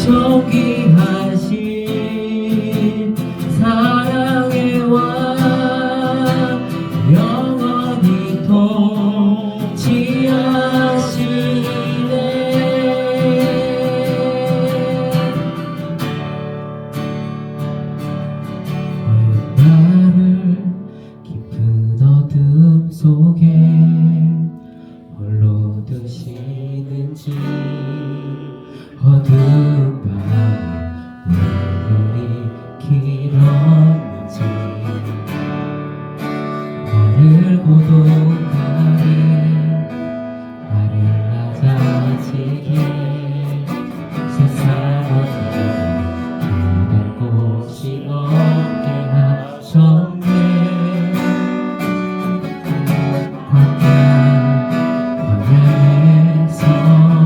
존귀하신 사랑의 왕 영원히 통치하시네. 나를 깊은 어둠 속에 홀로 두시는지, 어두운 밤에 눈물이 길었는지, 나를 고독하게 나를 낮아지게 세상 어디에도 그댈 곳이 없게 하셨네. 광야에 서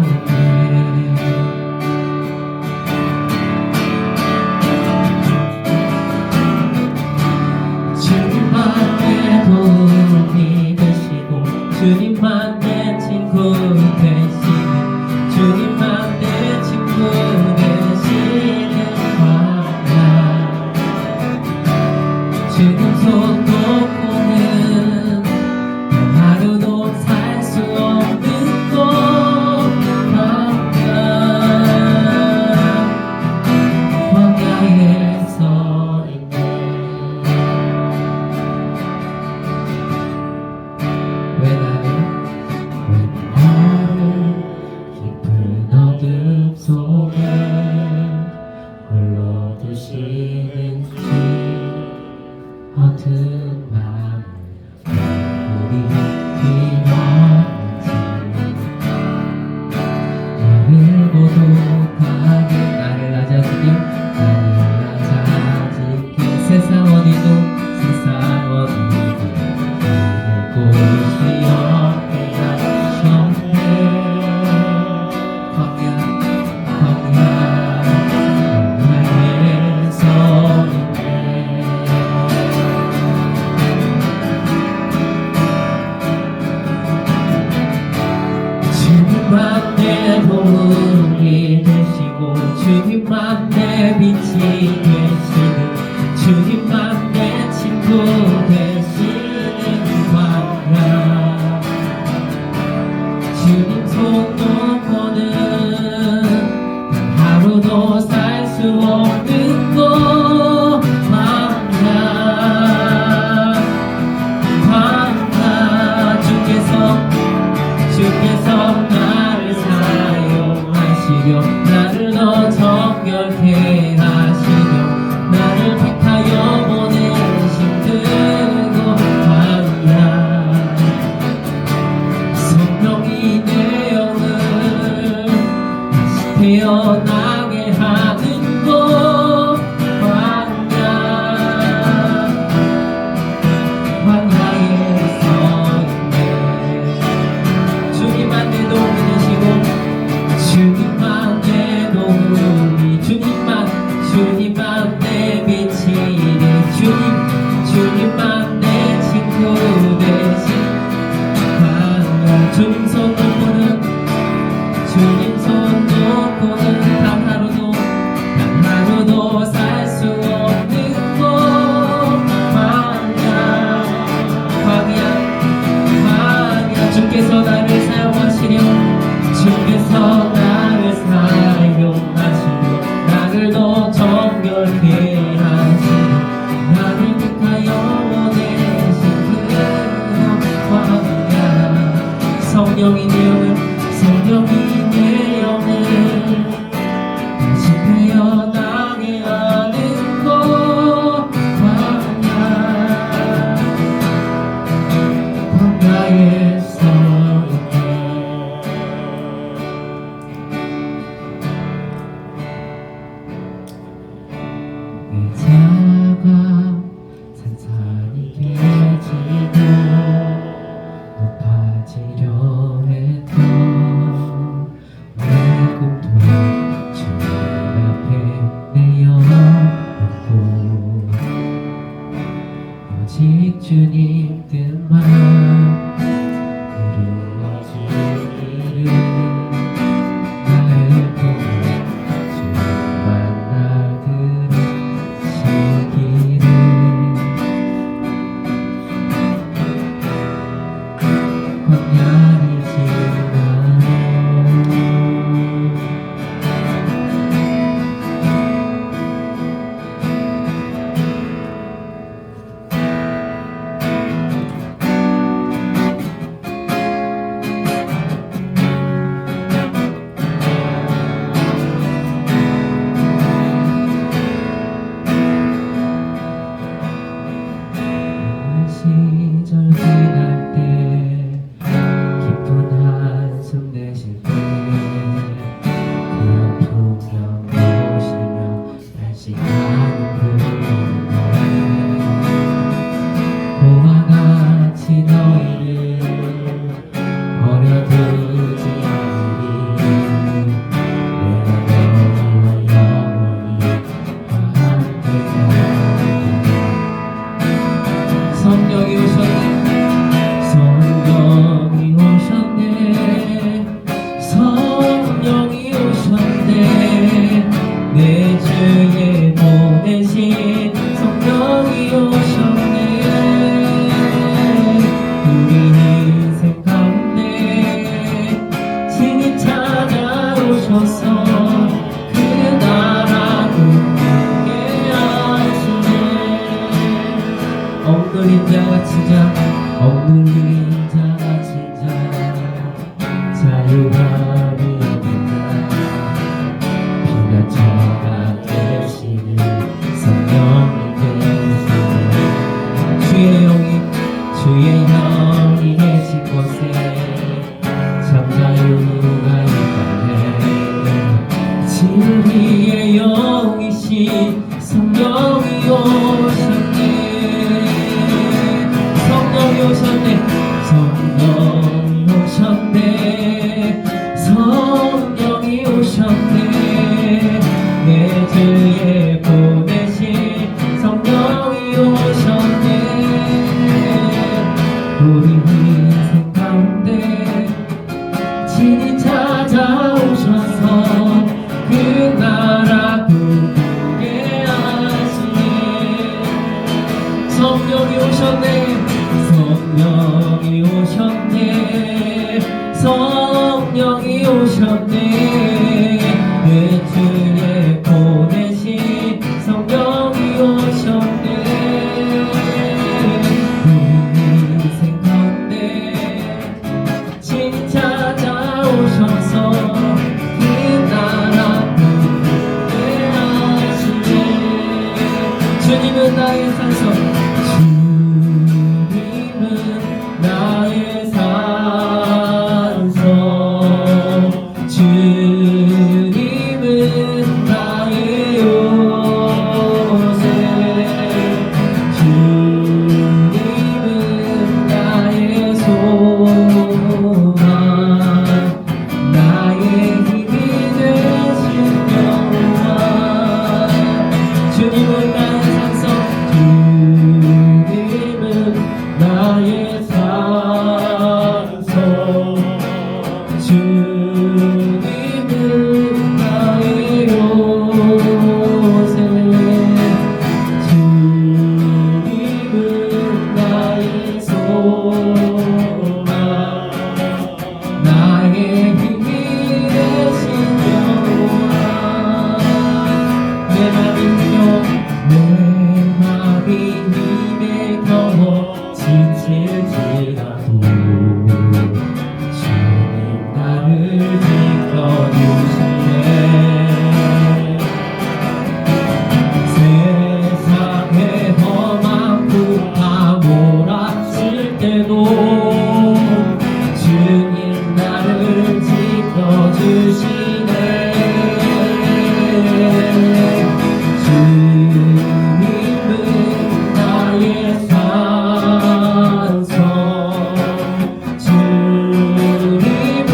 있네. 주님만 내 도움이 되시고, 주님만 내 친구 되시는, 주님만 내 친구 되시는 광야. 주님 손 놓고는 하루도 살 수 없는 곳 광야에 서 있네. 왜 나를 깊은 어둠 속에 홀로 두시는지, 어두운 밤을 우리 길었는지, 나를 고독하게 나를 낮아지게 세상 어디도 그댈 곳이 없게 하셨네. 광야에 서 있네. 주님만 내 도움이 되시고, 주님만 내 빛이 되시는, 주님만 내 친구 되시는 광야. 주님 손 놓고는 하루도 살 수 없는 곳 광야. 주께서 나를 사용하시려, 나를 더 정결케 하시려, 나를 택하여 보내신 그곳 광야. 성령이 내 영을 다시 태어나게 하는 곳 광야. 광야에 서 있네. 주님만 내 도움이 되시고, 주님만 내 도움이, 주님만 내 빛이 되, 주님만 내 친구 되신 광야. 주님 손 놓고는 단 하루도 살 수 없는 곳 광야. 주께서 나를 사용하시려, 주께서 나를 사용하시려, 나를 더 정결케 하시려, 나를 택하여 보내신 그 광야. 성령이 내 영을 다시 태어나게 하는 곳 광야에 서 있네. 지키소서. 그 나라 굳게 하시네. 억눌린 자 갇힌 자, 억눌린 자 갇힌 자, 자유함이 없다. 피난처가 되시는 성령이 되시네. 주의 영이 계신 곳에 참 자유가 있다네. 진리의 영이신 성령이 오셨네. 성령이 오셨네. 성령이 오셨네. 성령이 오셨네. 내 주에 보내신 성령이 오셨네. 우리 인생 가운데 친히 찾아오셔서 그 나라 굳게 하시네. 성령이 오셨네. 성령이 오셨네. 성령이 오셨네. 내 주에 보내신 성령이 오셨네. 우리 인생 가운데 친히 찾아오셔서 그 나라 굳게 하시네. 주님은 나의 산성, 주님은 나의 산성, 주님은 나의 요새, 주님은 나의 소망, 나의 힘이 되신 여호와. 주님은 나의 산성, 주님은 나의 산성, 주님은 나의 요새, 주님은 나의 소망, 나의 힘이 되신 여호와. 내 맘이 울려, 내 맘이 힘에 겨워 지칠지라도 주님 나를 지켜주시네. 세상의 험한 풍파 몰아칠 때도 주님 나를 지켜주시네. 주님은 나의 산성, 주님은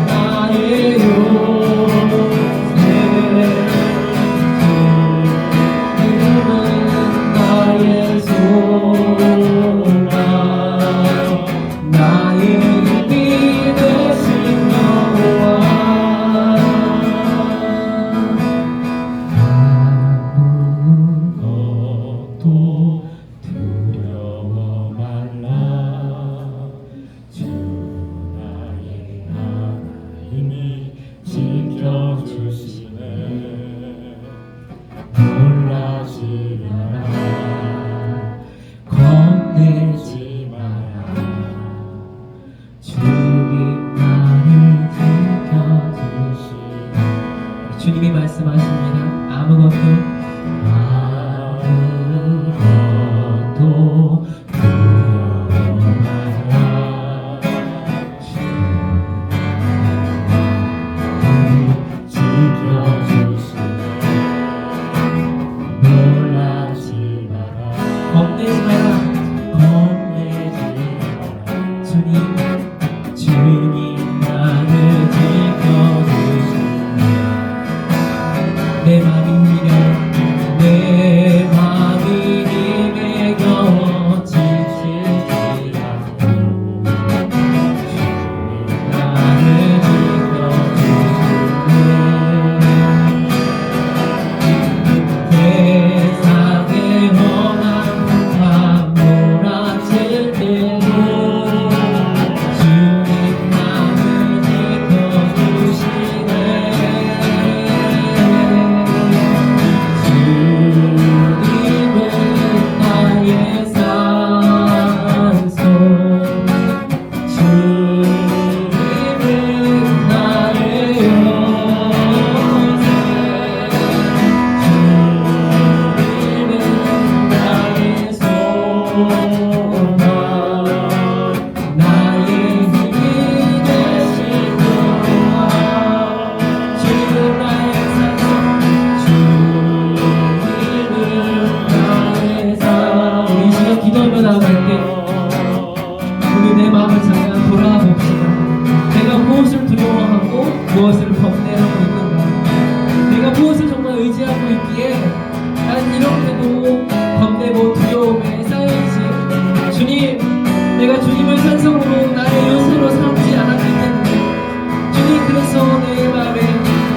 나의 요새, 주님은 나의 소망, 나의 힘이 되신 여호와. 아무것도 두려워 말라. 주 나의 하나님이 지켜주시네. 놀라지 마라, 겁내지 마라. 주님 나를 지켜주시네. 주님이 말씀하십니다. 아무것도 두려워 말라. 지켜주시네. 놀라지 마라, 겁내지 마라, 겁내지 마라. 주님 나를 지켜주시네. 내 맘이 울려, 무엇을 범대하고 있는가? 내가 무엇을 정말 의지하고 있기에 난 이렇게도 겁내고 두려움에 쌓여있지. 주님, 내가 주님을 산성으로 나의 요새로 삼지 않았기 때문에 주님, 그래서 내 마음에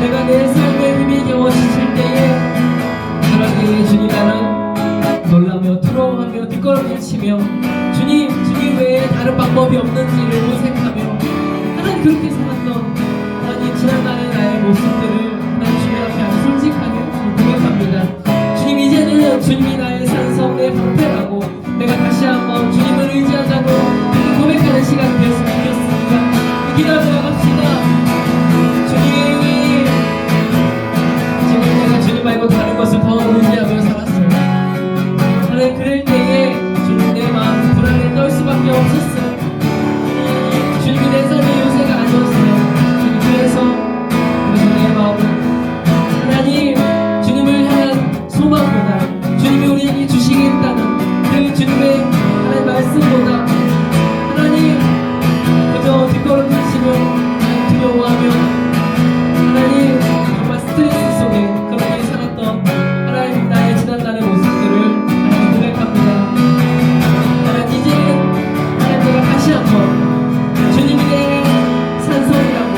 내가 내 삶의 힘이 겨워 지칠 때에 그러기에 주님, 나는 놀라며 두려워하며 뒷걸음질 치며 주님 외에 다른 방법이 없는지를 모색하며 하나님, 그렇게 살았던 하나님 지난날의 나의 모습들을 하나님 주님 앞에 솔직하게 고백합니다. 주님, 이제는 주님이 나의 산성, 내 방패라고 내가 다시 한번 주님을 의지하자고 고백하는 시간이 되었으면 좋겠습니다. 기도하며 나갑시다. 주님, 지금 내가 주님 말고 다른 것을 더 의지하며 살았어요. 하나님, 그럴 때에 주님, 내 마음 불안에 떨 수밖에 없었어요. 주님이 내 삶의 요새가 아니었어요. 주님, 그래서 내 마음은 하나님, 주님을 향한 소망보다 주님이 우리에게 주시겠다는 그 주님의 하나님 말씀보다 하나님, 그저 뒷걸음질치며 두려워하며 하나님, 정말 스트레스 속에 그렇게 살았던 하나님, 나의 지난날의 모습들을 하나님 고백합니다. 하나님, 이제는 하나님, 내가 다시 한번 주님이 내 산성이라고,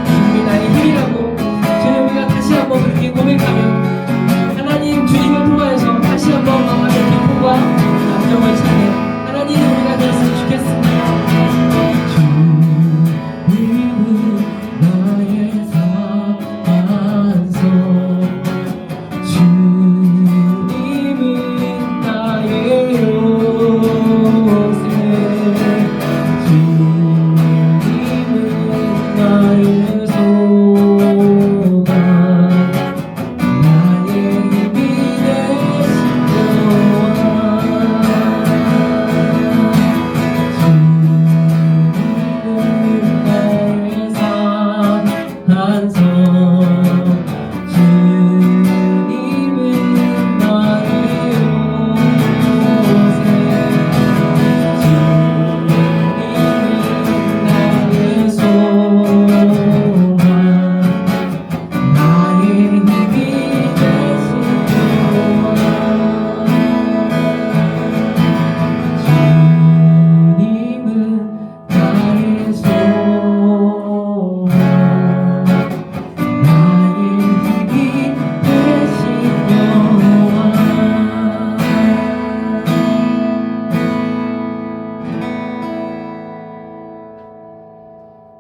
주님이 나의 힘이라고, 주님, 우리가 다시 한번 그렇게 고백하며 하나님, 주님을 통하여서 다시 한번 마음의 기쁨과 감정을 찾는 하나님 우리가 되었으면 좋겠습니다. 주님은 나의 산성, 주님은 나의 요새, 주님은 나의 소망, 나의 힘이 되신 여호와. 주님은 나의 산성, 주님은 나의 요새, 주님은 나의 소망, 나의 힘이 되신 여호와. 주님은 나의 소망, 나의 힘이 되신 여호와.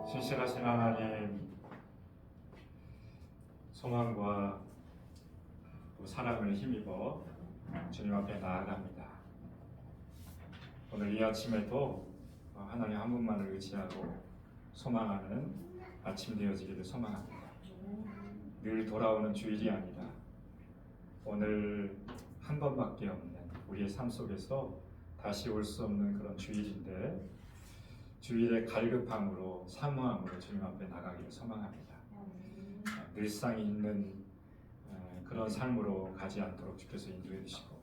신실하신 하나님, 소망과 또 사랑을 힘입어 주님 앞에 나아갑니다. 오늘 이 아침에도 하나님 한 분만을 의지하고 소망하는 아침 되어지기를 소망합니다. 늘 돌아오는 주일이 아니라 오늘 한 번밖에 없는 우리의 삶 속에서 다시 올 수 없는 그런 주일인데, 주일의 갈급함으로 사모함으로 주님 앞에 나가기를 소망합니다. 늘상 있는 그런 삶으로 가지 않도록 주께서 인도해 주시고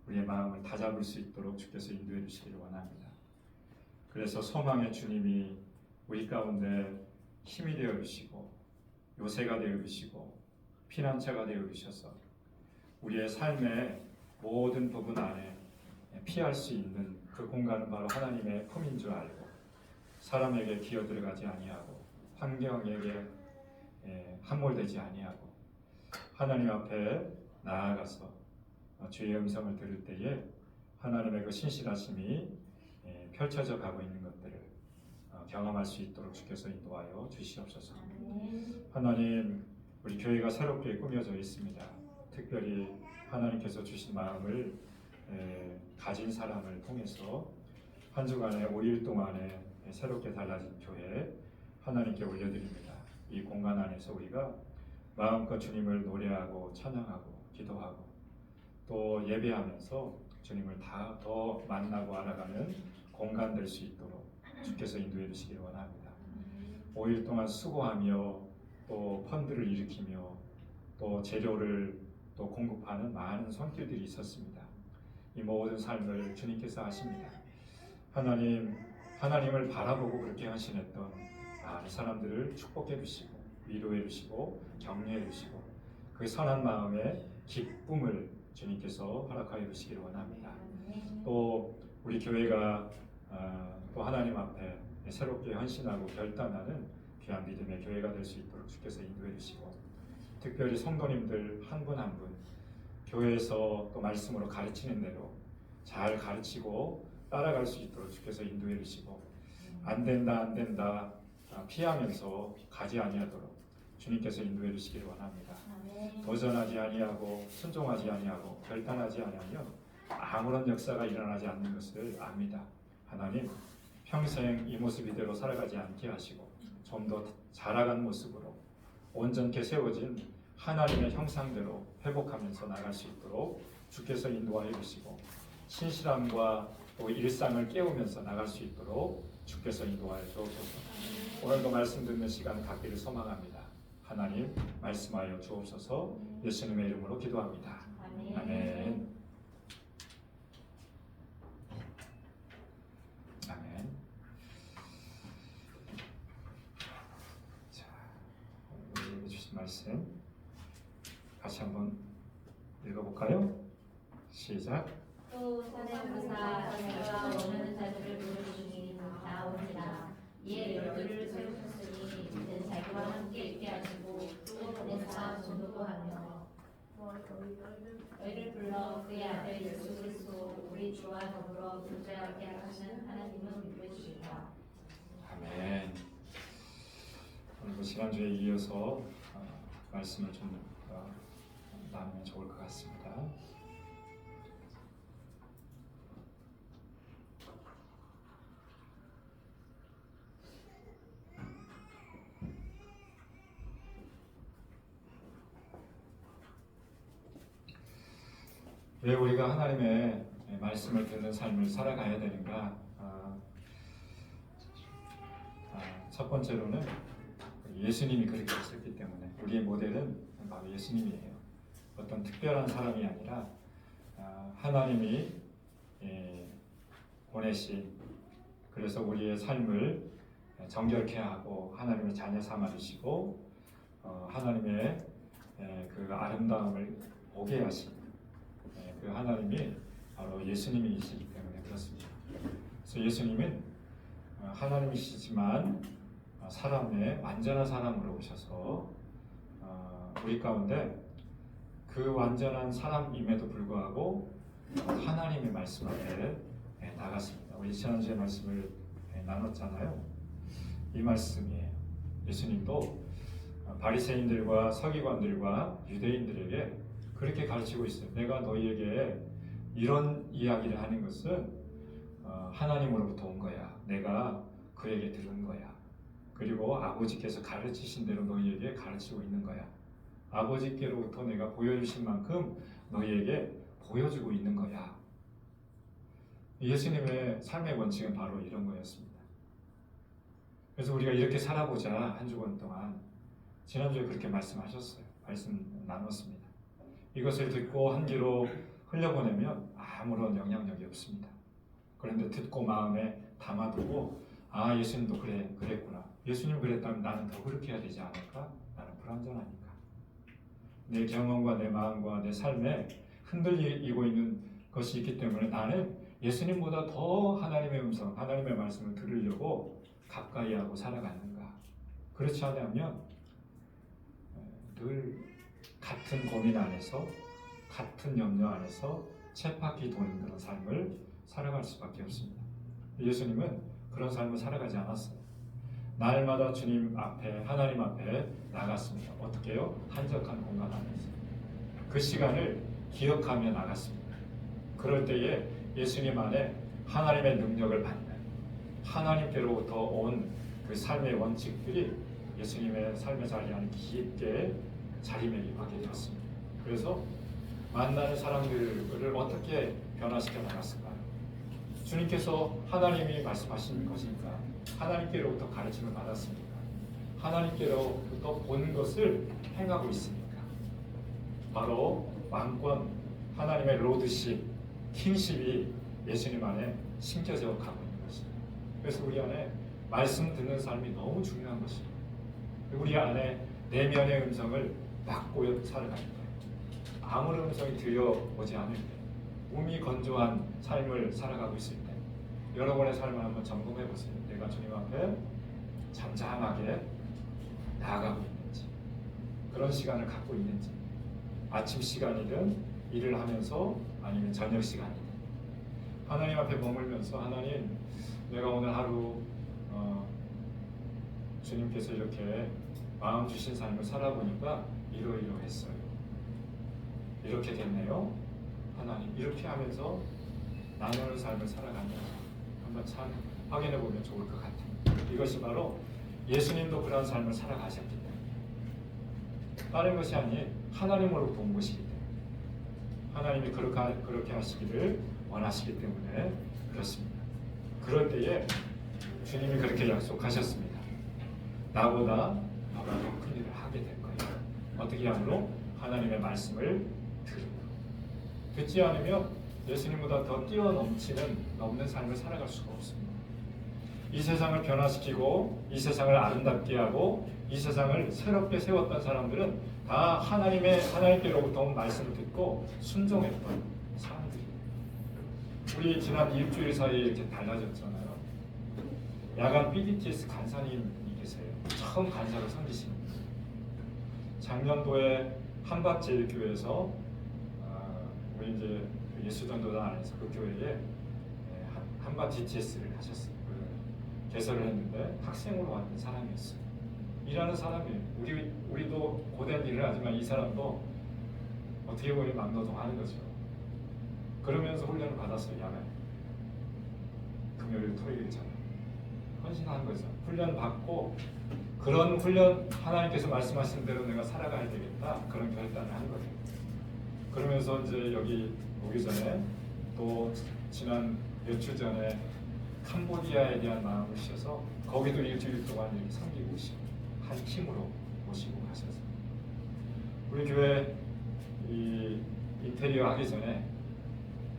우리의 마음을 다잡을 수 있도록 주께서 인도해 주시기를 원합니다. 그래서 소망의 주님이 우리 가운데 힘이 되어 주시고 요새가 되어 주시고 피난처가 되어 주셔서 우리의 삶의 모든 부분 안에 피할 수 있는 그 공간은 바로 하나님의 품인 줄 알고 사람에게 기어 들어가지 아니하고 환경에게 함몰되지 아니하고 하나님 앞에 나아가서 주의 음성을 들을 때에 하나님의 그 신실하심이 펼쳐져 가고 있는 것들을 경험할 수 있도록 주께서 인도하여 주시옵소서. 하나님, 우리 교회가 새롭게 꾸며져 있습니다. 특별히 하나님께서 주신 마음을 가진 사람을 통해서 한 주간의 5일 동안에 새롭게 달라진 교회 하나님께 올려드립니다. 이 공간 안에서 우리가 마음껏 주님을 노래하고 찬양하고 기도하고 또 예배하면서 주님을 더 만나고 알아가는 공간 될 수 있도록 주께서 인도해 주시길 원합니다. 5일 동안 수고하며 또 펀드를 일으키며 또 재료를 또 공급하는 많은 손길들이 있었습니다. 이 모든 삶을 주님께서 하십니다. 하나님을 바라보고 그렇게 헌신했던 이 사람들을 축복해 주시고 위로해 주시고 격려해 주시고 그 선한 마음에 기쁨을 주님께서 허락하여 주시기를 원합니다. 또 우리 교회가 또 하나님 앞에 새롭게 헌신하고 결단하는 귀한 믿음의 교회가 될 수 있도록 주께서 인도해 주시고 특별히 성도님들 한 분 한 분 교회에서 또 말씀으로 가르치는 대로 잘 가르치고 따라갈 수 있도록 주께서 인도해 주시고 안 된다 피하면서 가지 아니하도록 주님께서 인도해 주시기를 원합니다. 도전하지 아니하고 순종하지 아니하고 결단하지 아니하면 아무런 역사가 일어나지 않는 것을 압니다. 하나님 평생 이 모습 이대로 살아가지 않게 하시고 좀 더 자라간 모습으로 온전케 세워진 하나님의 형상대로 회복하면서 나갈 수 있도록 주께서 인도하여 주시고 신실함과 또 일상을 깨우면서 나갈 수 있도록 주께서 인도하여 주옵소서. 오늘도 말씀 듣는 시간 갖기를 소망합니다. 하나님 말씀하여 주옵소서. 예수님의 이름으로 기도합니다. 아멘. 아멘. 자, 오늘 주신 말씀 같이 한번 읽어볼까요? 시작. 또 사대부사 내가 원하는 자들을 보여주시니 나옵니다. 이에 열두를 세우셨으니 이는 자기와 함께 있게 하시고 또 보내사 전도하며 너희를 불러 그의 아들 예수 그리스도 우리 주와 더불어 교제하게 하시는 하나님은 믿으시리라. 아멘. 오늘 지난주에 이어서 말씀을 좀 나누면 좋을 것 같습니다. 왜 우리가 하나님의 말씀을 듣는 삶을 살아가야 되는가? 첫 번째로는 예수님이 그렇게 하셨기 때문에 우리의 모델은 바로 예수님이에요. 어떤 특별한 사람이 아니라 하나님이 보내신, 그래서 우리의 삶을 정결케 하고 하나님의 자녀 삼아주시고 하나님의 그 아름다움을 보게 하신 그 하나님이 바로 예수님이시기 때문에 그렇습니다. 그래서 예수님은 하나님이시지만 사람의 완전한 사람으로 오셔서 우리 가운데 그 완전한 사람임에도 불구하고 하나님의 말씀 앞에 나갔습니다. 우리 지난주에 말씀을 나눴잖아요. 이 말씀이에요. 예수님도 바리새인들과 서기관들과 유대인들에게 그렇게 가르치고 있어요. 내가 너희에게 이런 이야기를 하는 것은 하나님으로부터 온 거야. 내가 그에게 들은 거야. 그리고 아버지께서 가르치신 대로 너희에게 가르치고 있는 거야. 아버지께로부터 내가 보여주신 만큼 너희에게 보여주고 있는 거야. 예수님의 삶의 원칙은 바로 이런 거였습니다. 그래서 우리가 이렇게 살아보자. 한 주간 동안 지난주에 그렇게 말씀하셨어요. 말씀 나눴습니다. 이것을 듣고 한 귀로 흘려보내면 아무런 영향력이 없습니다. 그런데 듣고 마음에 담아두고 예수님도 그랬구나. 예수님 그랬다면 나는 더 그렇게 해야 되지 않을까? 나는 불완전하니까. 내 경험과 내 마음과 내 삶에 흔들리고 있는 것이 있기 때문에 나는 예수님보다 더 하나님의 음성, 하나님의 말씀을 들으려고 가까이 하고 살아가는가? 그렇지 않으면 늘 같은 고민 안에서, 같은 염려 안에서 쳇바퀴 도는 그런 삶을 살아갈 수밖에 없습니다. 예수님은 그런 삶을 살아가지 않았어요. 날마다 주님 앞에, 하나님 앞에 나갔습니다. 어떻게 해요? 한적한 공간 안에서 그 시간을 기억하며 나갔습니다. 그럴 때에 예수님 안에 하나님의 능력을 받는, 하나님께로부터 온 그 삶의 원칙들이 예수님의 삶의 자리 안에 깊게 자리매김하게 되었습니다. 그래서 만나는 사람들을 어떻게 변화시켜 나갔을까요? 주님께서 하나님이 말씀하신 것이니까 하나님께로부터 가르침을 받았습니까? 하나님께로부터 본 것을 행하고 있습니까? 바로 왕권, 하나님의 로드십, 킹십이 예수님 안에 심겨져 가고 있는 것입니다. 그래서 우리 안에 말씀 듣는 삶이 너무 중요한 것입니다. 우리 안에 내면의 음성을 막고 살아가는 거예요. 아무런 음성이 들려오지 않을 때, 몸이 건조한 삶을 살아가고 있을 때, 여러분의 삶을 한번 점검해 보세요. 내가 주님 앞에 잠잠하게 나아가고 있는지, 그런 시간을 갖고 있는지, 아침 시간이든 일을 하면서 아니면 저녁 시간이든 하나님 앞에 머물면서 하나님, 내가 오늘 하루 주님께서 이렇게 마음 주신 삶을 살아보니까 이러이러했어요. 이렇게 됐네요. 하나님, 이렇게 하면서 나누는 삶을 살아가면 한번 참 확인해 보면 좋을 것 같아요. 이것이 바로 예수님도 그런 삶을 살아가셨기 때문에, 다른 것이 아닌 하나님으로부터 온 것이기 때문에, 하나님이 그렇게 하시기를 원하시기 때문에 그렇습니다. 그럴 때에 주님이 그렇게 약속하셨습니다. 나보다 너가 더 큰 일을 하게 될 거예요. 어떻게 함으로? 하나님의 말씀을 들음으로. 듣지 않으면 예수님보다 더 넘는 삶을 살아갈 수가 없습니다. 이 세상을 변화시키고 이 세상을 아름답게 하고 이 세상을 새롭게 세웠던 사람들은 다 하나님께로부터 온 말씀을 듣고 순종했던 사람들이에요. 우리 지난 일주일 사이에 이렇게 달라졌잖아요. 야간 BDTS 간사님이 계세요. 처음 간사로 섬기신 분이에요. 작년도에 한밭제일교회에서 우리 이제 예수전도단 안에서 그 교회에 한밭 DTS를 하셨어요. 개설을 했는데 학생으로 왔던 사람이었어요. 일하는 사람이에요. 우리도 고된 일을 하지만 이 사람도 어떻게 보면 막노동하는 거죠. 그러면서 훈련을 받았어요. 야간 금요일 토요일 저녁 헌신하는 거죠. 훈련 받고 그런 훈련, 하나님께서 말씀하신 대로 내가 살아가야 되겠다, 그런 결단을 한 거예요. 그러면서 이제 여기 오기 전에 또 지난 며칠 전에 캄보디아에 대한 마음을 씌워서 거기도 일주일 동안 이렇게 섬기고 오시고 한 팀으로 모시고 가셔서 우리 교회 이 인테리어 하기 전에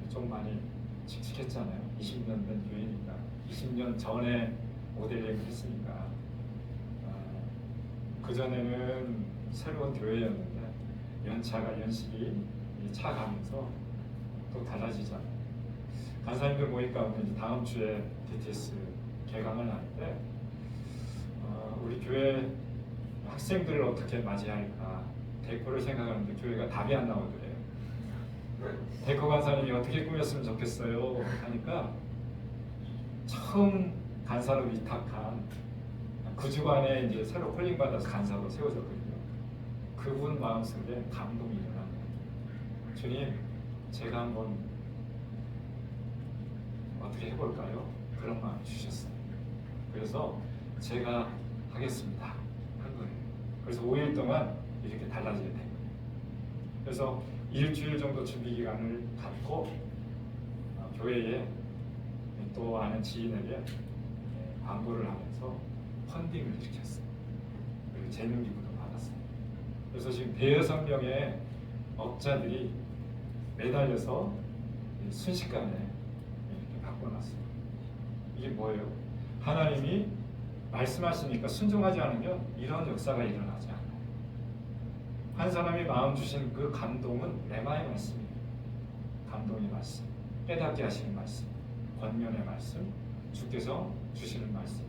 좀 많이 칙칙했잖아요. 20년 된 교회니까 20년 전에 모델링을 했으니까 그전에는 새로운 교회였는데 연식이 차가면서 또 달라지잖아요. 간사님들 모이니까 다음 주에 DTS 개강을 하는데 우리 교회 학생들을 어떻게 맞이할까 데코를 생각하는데 교회가 답이 안 나오더래요. 데코 간사님이 어떻게 꾸몄으면 좋겠어요 하니까 처음 간사로 위탁한 그 주간에 이제 새로 콜링 받아서 간사로 세워졌거든요. 그분 마음속에 감동이 일어나는 거예요. 주님, 제가 한번 어떻게 해볼까요? 그런 마음 주셨어요. 그래서 제가 하겠습니다 한 거예요. 그래서 5일 동안 이렇게 달라지게 된 거예요. 그래서 일주일 정도 준비 기간을 갖고 교회에 또 아는 지인에게 광고를 하면서 펀딩을 일으켰어요. 그리고 재능기부도 받았어요. 그래서 지금 대여섯 명의 업자들이 매달려서 순식간에 이렇게 바꿔놨어요. 이게 뭐예요? 하나님이 말씀하시니까 순종하지 않으면 이런 역사가 일어나지 않아요. 한 사람이 마음 주신 그 감동은 레마의 말씀이에요. 감동의 말씀, 깨닫게 하시는 말씀, 권면의 말씀, 주께서 주시는 말씀.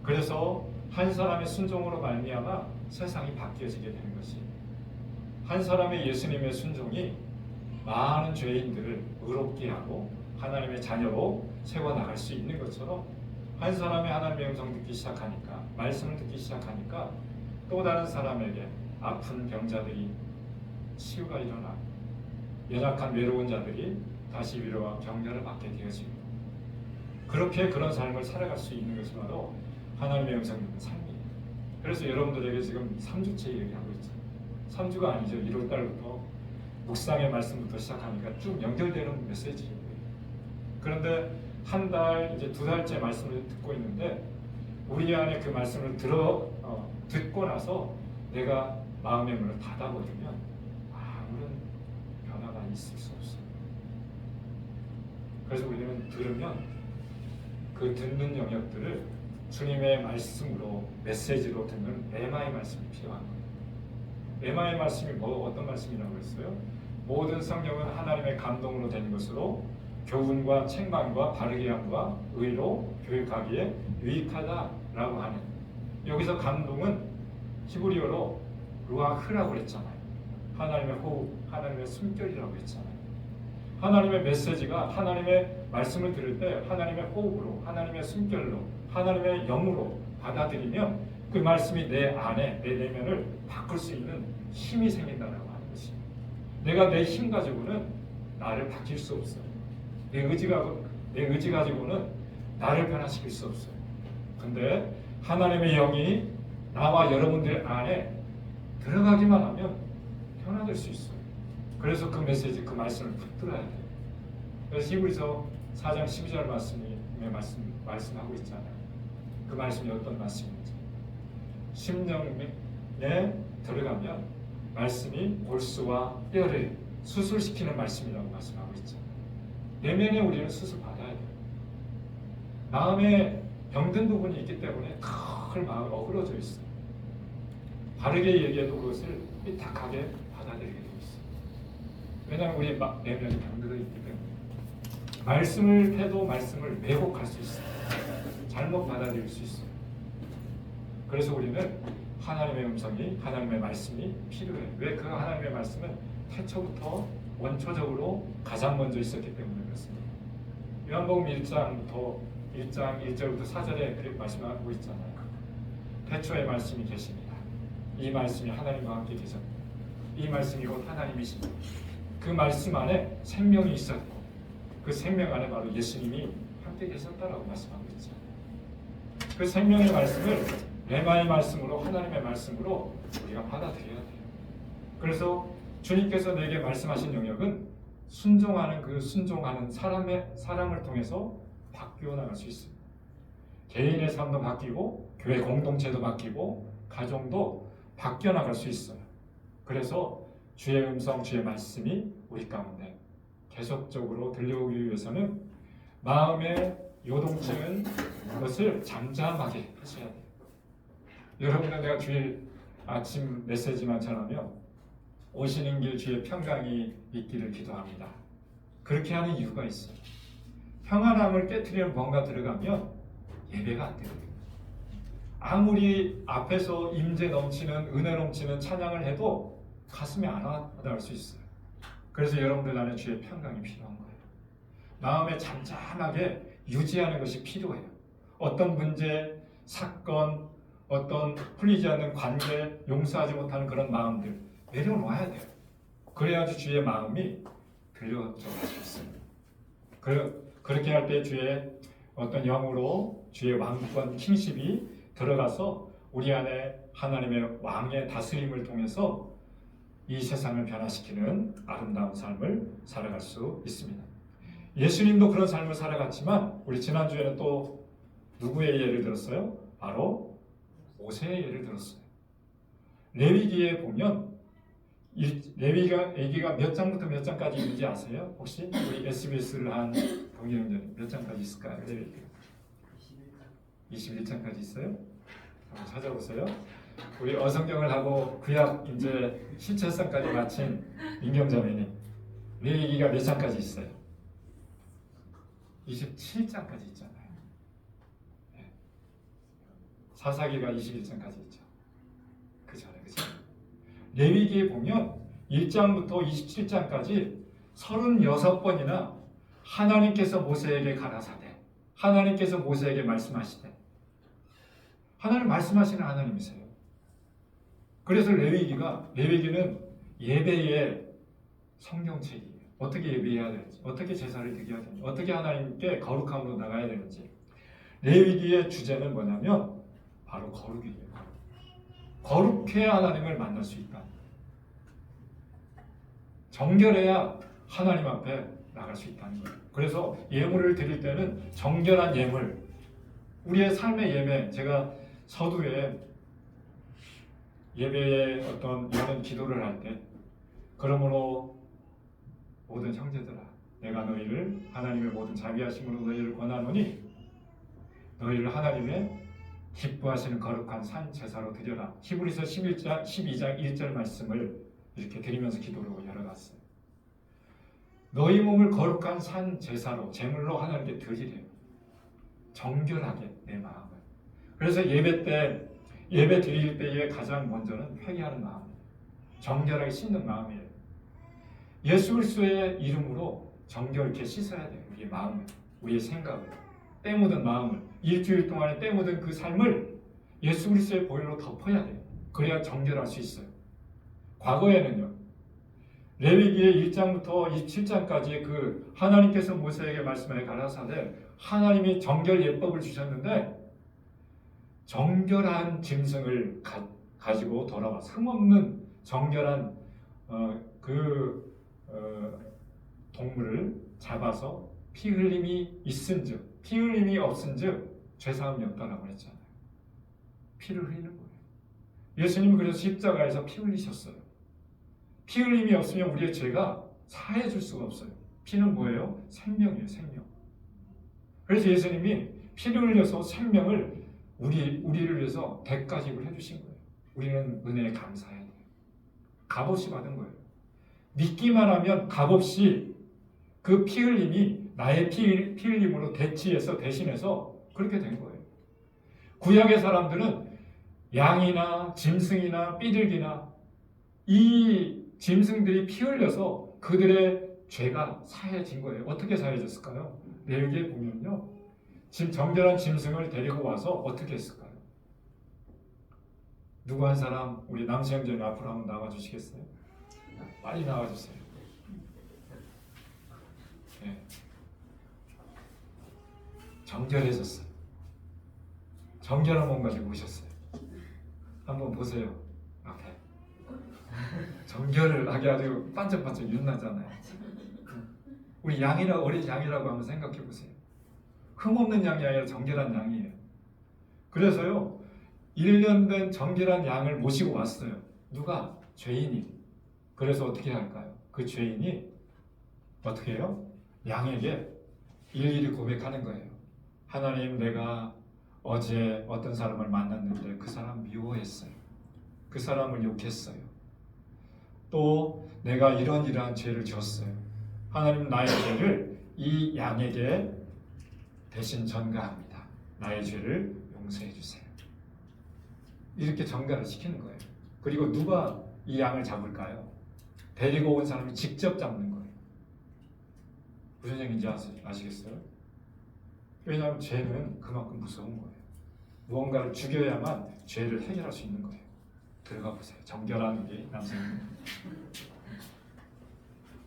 그래서 한 사람의 순종으로 말미암아 세상이 바뀌어지게 되는 것이, 한 사람의 예수님의 순종이 많은 죄인들을 의롭게 하고 하나님의 자녀로 세워나갈 수 있는 것처럼, 한 사람이 하나님의 음성 듣기 시작하니까, 말씀을 듣기 시작하니까 또 다른 사람에게 아픈 병자들이 치유가 일어나 연약한 외로운 자들이 다시 위로와 격려를 받게 되어집니다. 그렇게 그런 삶을 살아갈 수 있는 것이 바로 하나님의 음성 듣는 삶이에요. 그래서 여러분들에게 지금 3주째 얘기하고 있죠. 3주가 아니죠. 1월달부터 묵상의 말씀부터 시작하니까 쭉 연결되는 메시지예요. 그런데 한 달, 이제 2달째 말씀을 듣고 있는데, 우리 안에 그 말씀을 듣고 나서 내가 마음의 문을 닫아버리면 아무런 변화가 있을 수 없어요. 그래서 우리는 들으면 그 듣는 영역들을 주님의 말씀으로 메시지로 듣는 레마의 말씀이 필요한 거예요. 레마의 말씀이 어떤 말씀이라고 했어요? 모든 성경은 하나님의 감동으로 된 것으로 교훈과 책망과 바르게 함과 의로 교육하기에 유익하다라고 하는, 여기서 감동은 히브리어로 루아흐라고 했잖아요. 하나님의 호흡, 하나님의 숨결이라고 했잖아요. 하나님의 메시지가 하나님의 말씀을 들을 때 하나님의 호흡으로, 하나님의 숨결로, 하나님의 영으로 받아들이면 그 말씀이 내 안에, 내 내면을 바꿀 수 있는 힘이 생긴다라고 하는 것이. 내가 내 힘 가지고는 나를 바뀔 수 없어요. 내 의지 가지고는 나를 변화시킬 수 없어요. 근데 하나님의 영이 나와 여러분들 안에 들어가기만 하면 변화될 수 있어요. 그래서 그 메시지, 그 말씀을 붙들어야 돼요. 그래서 히브리서 4장 12절 말씀하고 있잖아요. 그 말씀이 어떤 말씀인지. 심령에 들어가면 말씀이 골수와 뼈를 수술시키는 말씀이라고 말씀하고 있잖아요. 내면에 우리는 수술 받아야 돼요. 마음에 병든 부분이 있기 때문에 큰 마음이 어그러져 있어요. 바르게 얘기해도 그것을 삐딱하게 받아들이게 되어 있어요. 왜냐하면 우리 내면이 병들어 있기 때문에. 말씀을 해도 말씀을 왜곡할 수 있어요. 잘못 받아들일 수 있어요. 그래서 우리는 하나님의 음성이, 하나님의 말씀이 필요해요. 왜? 그 하나님의 말씀은 태초부터 원초적으로 가장 먼저 있었기 때문에 그렇습니다. 요한복음 1장 1절부터 4절에 그렇게 말씀하고 있잖아요. 태초에 말씀이 계십니다. 이 말씀이 하나님과 함께 계셨고 이 말씀이 곧 하나님이십니다. 그 말씀 안에 생명이 있었고 그 생명 안에 바로 예수님이 함께 계셨다라고 말씀하고 있죠. 그 생명의 말씀을 레마의 말씀으로, 하나님의 말씀으로 우리가 받아들여야 돼요. 그래서 주님께서 내게 말씀하신 영역은 순종하는 사람을 통해서 바뀌어 나갈 수 있습니다. 개인의 삶도 바뀌고 교회 공동체도 바뀌고 가정도 바뀌어 나갈 수 있어요. 그래서 주의 음성, 주의 말씀이 우리 가운데 계속적으로 들려오기 위해서는 마음의 요동치는 것을 잠잠하게 하셔야 돼요. 여러분은 내가 주일 아침 메시지만 전하며 오시는 길 주의 평강이 있기를 기도합니다. 그렇게 하는 이유가 있어요. 평안함을 깨트리는 뭔가 들어가면 예배가 안 되거든요. 아무리 앞에서 임재 넘치는, 은혜 넘치는 찬양을 해도 가슴이 안 와닿을 수 있어요. 그래서 여러분들 안에 주의 평강이 필요한 거예요. 마음에 잠잠하게 유지하는 것이 필요해요. 어떤 문제, 사건, 어떤 풀리지 않는 관계, 용서하지 못하는 그런 마음들 내려놓아야 돼요. 그래야지 주의 마음이 들려갈 수 있어요. 그렇게 할 때 주의 어떤 영으로 주의 왕권, 킹십이 들어가서 우리 안에 하나님의 왕의 다스림을 통해서 이 세상을 변화시키는 아름다운 삶을 살아갈 수 있습니다. 예수님도 그런 삶을 살아갔지만 우리 지난주에는 또 누구의 예를 들었어요? 바로 모세의 예를 들었어요. 레위기에 보면 레위기가 몇 장부터 몇 장까지 있는지 아세요? 혹시 우리 SBS를 한 동일형제는 몇 장까지 있을까요? 레위기가 21장까지 있어요? 한번 찾아보세요. 우리 어성경을 하고 구약 이제 신철상까지 마친 민경자매님 레위기가 몇 장까지 있어요? 27장까지 있잖아요. 사사기가 21장까지 있죠. 그죠? 레위기에 보면 1장부터 27장까지 36번이나 하나님께서 모세에게 가라사대, 하나님께서 모세에게 말씀하시되, 하나님 말씀하시는 하나님이세요. 그래서 레위기는 예배의 성경책이에요. 어떻게 예배해야 되는지, 어떻게 제사를 드려야 되는지, 어떻게 하나님께 거룩함으로 나가야 되는지. 레위기의 주제는 뭐냐면 바로 거룩이에요. 거룩해야 하나님을 만날 수 있다. 정결해야 하나님 앞에 나갈 수 있다는 거예요. 그래서 예물을 드릴 때는 정결한 예물, 우리의 삶의 예배, 제가 서두에 예배의 어떤 이런 기도를 할 때, 그러므로 모든 형제들아, 내가 너희를 하나님의 모든 자비하심으로 너희를 권하노니 너희를 하나님의 기뻐하시는 거룩한 산 제사로 드려라. 히브리서 12장 1절 말씀을 이렇게 드리면서 기도로 열어갔어요. 너희 몸을 거룩한 산 제사로 제물로 하나님께 드리래요. 정결하게 내 마음을. 그래서 예배 드릴 때에 가장 먼저는 회개하는 마음이에요. 정결하게 씻는 마음이에요. 예수 그리스도의 이름으로 정결케 씻어야 돼요. 우리의 마음을, 우리의 생각을, 때 묻은 마음을, 일주일 동안에 때 묻은 그 삶을 예수 그리스도의 보혈로 덮어야 돼요. 그래야 정결할 수 있어요. 과거에는요, 레위기의 1장부터 27장까지 그 하나님께서 모세에게 말씀하여 가라사대 하나님이 정결 예법을 주셨는데 정결한 짐승을 가지고 돌아와서 흠없는 정결한 동물을 잡아서 피 흘림이 있은즉 피 흘림이 없은즉 죄사함이 없다라고 했잖아요. 피를 흘리는 거예요. 예수님은 그래서 십자가에서 피 흘리셨어요. 피 흘림이 없으면 우리의 죄가 사해질 수가 없어요. 피는 뭐예요? 생명이에요. 생명. 그래서 예수님이 피를 흘려서 생명을 우리를 위해서 대가직을 해주신 거예요. 우리는 은혜에 감사해야 돼요. 값없이 받은 거예요. 믿기만 하면 값없이 그 피 흘림이 나의 피 흘림으로 대신해서 그렇게 된 거예요. 구약의 사람들은 양이나 짐승이나 삐들기나 이 짐승들이 피 흘려서 그들의 죄가 사해진 거예요. 어떻게 사해졌을까요? 레위기에 보면요, 정결한 짐승을 데리고 와서 어떻게 했을까요? 누구 한 사람 우리 남수형제님 앞으로 한번 나와주시겠어요? 빨리 나와주세요. 네. 정결해졌어요. 정결한 몸 가지고 오셨어요. 한번 보세요. 앞에 정결을 하게 아주 반짝반짝 윤나잖아요. 우리 어린 양이라고 한번 생각해 보세요. 흠없는 양이 아니라 정결한 양이에요. 그래서요, 1년 된 정결한 양을 모시고 왔어요. 누가? 죄인이. 그래서 어떻게 할까요? 그 죄인이 어떻게 해요? 양에게 일일이 고백하는 거예요. 하나님, 내가 어제 어떤 사람을 만났는데 그 사람 미워했어요. 그 사람을 욕했어요. 또 내가 이러한 죄를 지었어요. 하나님, 나의 죄를 이 양에게 대신 전가합니다. 나의 죄를 용서해 주세요. 이렇게 전가를 시키는 거예요. 그리고 누가 이 양을 잡을까요? 데리고 온 사람이 직접 잡는 거예요. 무슨 얘기인지 아시겠어요? 왜냐하면 죄는 그만큼 무서운 거예요. 무언가를 죽여야만 죄를 해결할 수 있는 거예요. 들어가 보세요. 정결한 우리 남성님.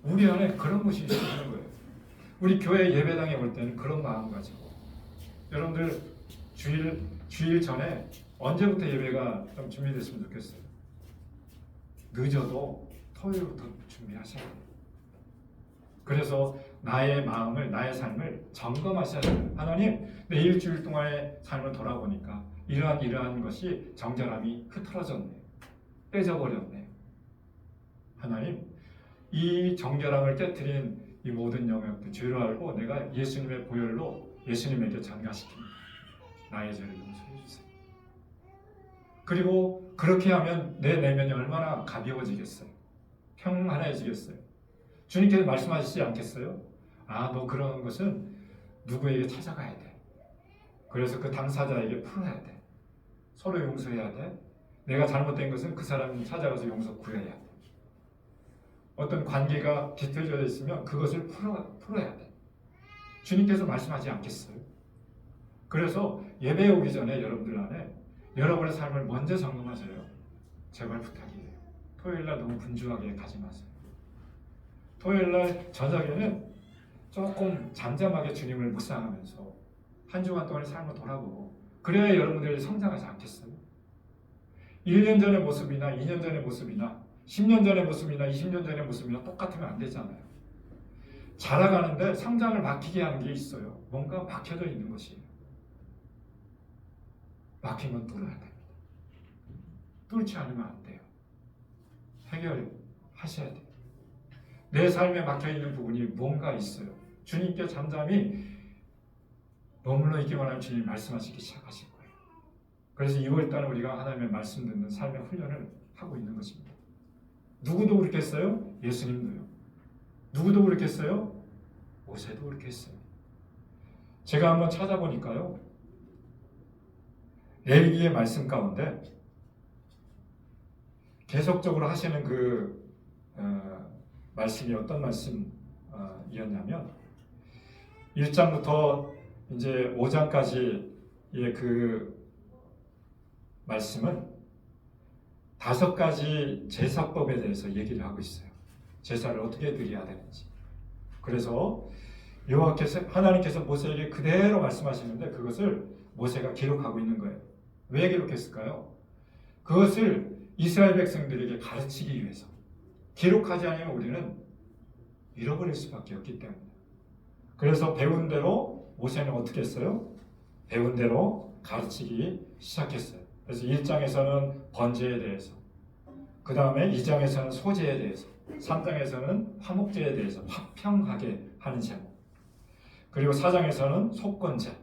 우리 안에 그런 것이 있어지는 거예요. 우리 교회 예배당에 올 때는 그런 마음 가지고, 여러분들 주일 전에 언제부터 예배가 좀 준비됐으면 좋겠어요. 늦어도 토요일부터 준비하셔야 돼요. 그래서 나의 마음을, 나의 삶을 점검하셔야 돼요. 하나님, 내 일주일 동안의 삶을 돌아보니까 이러한 것이 정결함이 흐트러졌네, 빼져버렸네. 하나님, 이 정결함을 깨트린 이 모든 영역들 죄로 알고 내가 예수님의 보혈로 예수님에게 전가시킵니다. 나의 죄를 용서해 주세요. 그리고 그렇게 하면 내 내면이 얼마나 가벼워지겠어요. 평안해지겠어요. 주님께서 말씀하시지 않겠어요? 너 그런 것은 누구에게 찾아가야 돼. 그래서 그 당사자에게 풀어야 돼. 서로 용서해야 돼. 내가 잘못된 것은 그 사람이 찾아가서 용서 구해야 돼. 어떤 관계가 뒤틀려져 있으면 그것을 풀어야 돼. 주님께서 말씀하지 않겠어요? 그래서 예배에 오기 전에 여러분들 안에 여러분의 삶을 먼저 점검하세요. 제발 부탁이에요. 토요일날 너무 분주하게 가지 마세요. 토요일날 저녁에는 조금 잠잠하게 주님을 묵상하면서 한 주간 동안의 삶을 돌아보고, 그래야 여러분들이 성장하지 않겠어요? 1년 전의 모습이나 2년 전의 모습이나 10년 전의 모습이나 20년 전의 모습이나 똑같으면 안 되잖아요. 자라가는데 성장을 막히게 하는 게 있어요. 뭔가 막혀져 있는 것이에요. 막히면 뚫어야 됩니다. 뚫지 않으면 안 돼요. 해결하셔야 돼요. 내 삶에 막혀있는 부분이 뭔가 있어요. 주님께 잠잠히 머물러 있기만 하면 주님이 말씀하시기 시작하실 거예요. 그래서 2월달은 우리가 하나님의 말씀 듣는 삶의 훈련을 하고 있는 것입니다. 누구도 그렇게 했어요? 예수님도요. 누구도 그렇게 했어요? 모세도 그렇게 했어요. 제가 한번 찾아보니까요, 레위기의 말씀 가운데 계속적으로 하시는 그 말씀이 어떤 말씀이었냐면 1장부터 이제 5장까지의 그 말씀은 5가지 제사법에 대해서 얘기를 하고 있어요. 제사를 어떻게 드려야 되는지. 그래서 하나님께서 모세에게 그대로 말씀하시는데 그것을 모세가 기록하고 있는 거예요. 왜 기록했을까요? 그것을 이스라엘 백성들에게 가르치기 위해서. 기록하지 않으면 우리는 잃어버릴 수밖에 없기 때문에. 그래서 배운 대로 모세는 어떻게 했어요? 배운 대로 가르치기 시작했어요. 그래서 1장에서는 번제에 대해서, 그 다음에 2장에서는 소제에 대해서, 3장에서는 화목제에 대해서 화평하게 하는 제목, 그리고 4장에서는 속건제,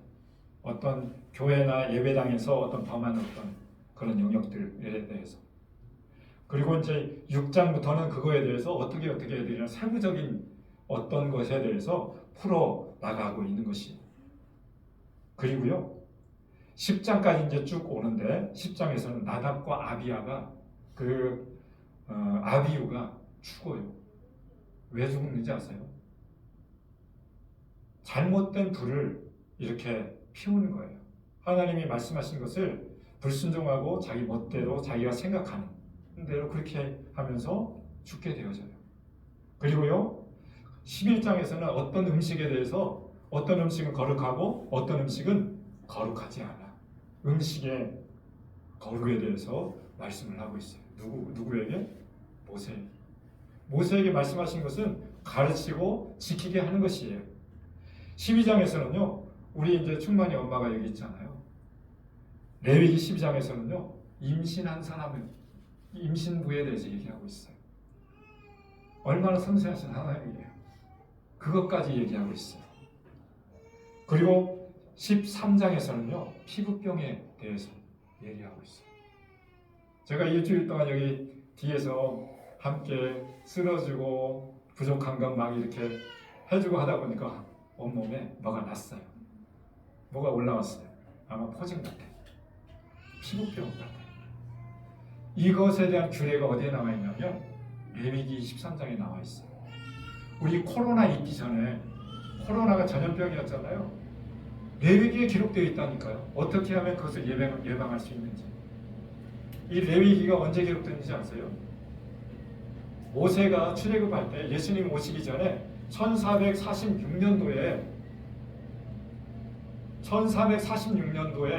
어떤 교회나 예배당에서 어떤 범한 어떤 그런 영역들에 대해서, 그리고 이제 6장부터는 그거에 대해서 어떻게 해야 되냐, 세부적인 어떤 것에 대해서 풀어 나가고 있는 것이에요. 그리고요 10장까지 이제 쭉 오는데 10장에서는 나답과 아비아가 아비후가 죽어요. 왜 죽는지 아세요? 잘못된 불을 이렇게 피우는 거예요. 하나님이 말씀하신 것을 불순종하고 자기 멋대로 자기가 생각하는 대로 그렇게 하면서 죽게 되어져요. 그리고요 11장에서는 어떤 음식에 대해서 어떤 음식은 거룩하고 어떤 음식은 거룩하지 않아. 음식의 거룩에 대해서 말씀을 하고 있어요. 누구에게? 모세에게 말씀하신 것은 가르치고 지키게 하는 것이에요. 12장에서는요 우리 이제 충만히 엄마가 여기 있잖아요. 레위기 12장에서는요 임신한 사람의 임신부에 대해서 얘기하고 있어요. 얼마나 섬세하신 하나님이에요. 그것까지 얘기하고 있어요. 그리고 13장에서는요 피부병에 대해서 얘기하고 있어요. 제가 일주일 동안 여기 뒤에서 함께 쓸어주고 부족한 것 막 이렇게 해주고 하다 보니까 온몸에 뭐가 났어요. 뭐가 올라왔어요. 아마 포진 같아. 피부병 같아. 이것에 대한 규례가 어디에 나와 있냐면 레위기 23장에 나와 있어요. 우리 코로나 있기 전에 코로나가 전염병이었잖아요. 레위기에 기록되어 있다니까요. 어떻게 하면 그것을 예방할 수 있는지. 이 레위기가 언제 기록됐는지 아세요? 모세가 출애굽할 때 예수님 오시기 전에 1446년도에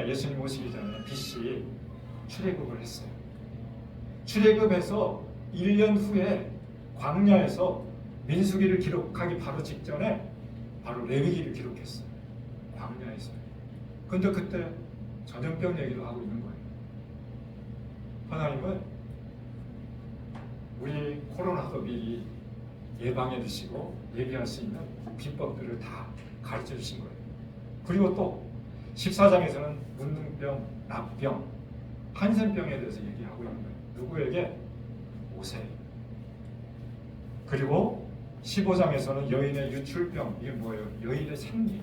예수님 오시기 전에 BC 출애굽을 했어요. 출애굽해서 1년 후에 광야에서 민수기를 기록하기 바로 직전에 바로 레위기를 기록했어요. 광야에서. 근데 그때 전염병 얘기도 하고 있는 거예요. 하나님은 우리 코로나도 미리 예방해 주시고 예비할 수 있는 비법들을 다 가르쳐 주신 거예요. 그리고 또 14장에서는 문둥병, 납병, 한센병에 대해서 얘기하고 있는 거예요. 누구에게? 모세. 그리고 15장에서는 여인의 유출병, 이게 뭐예요? 여인의 생리.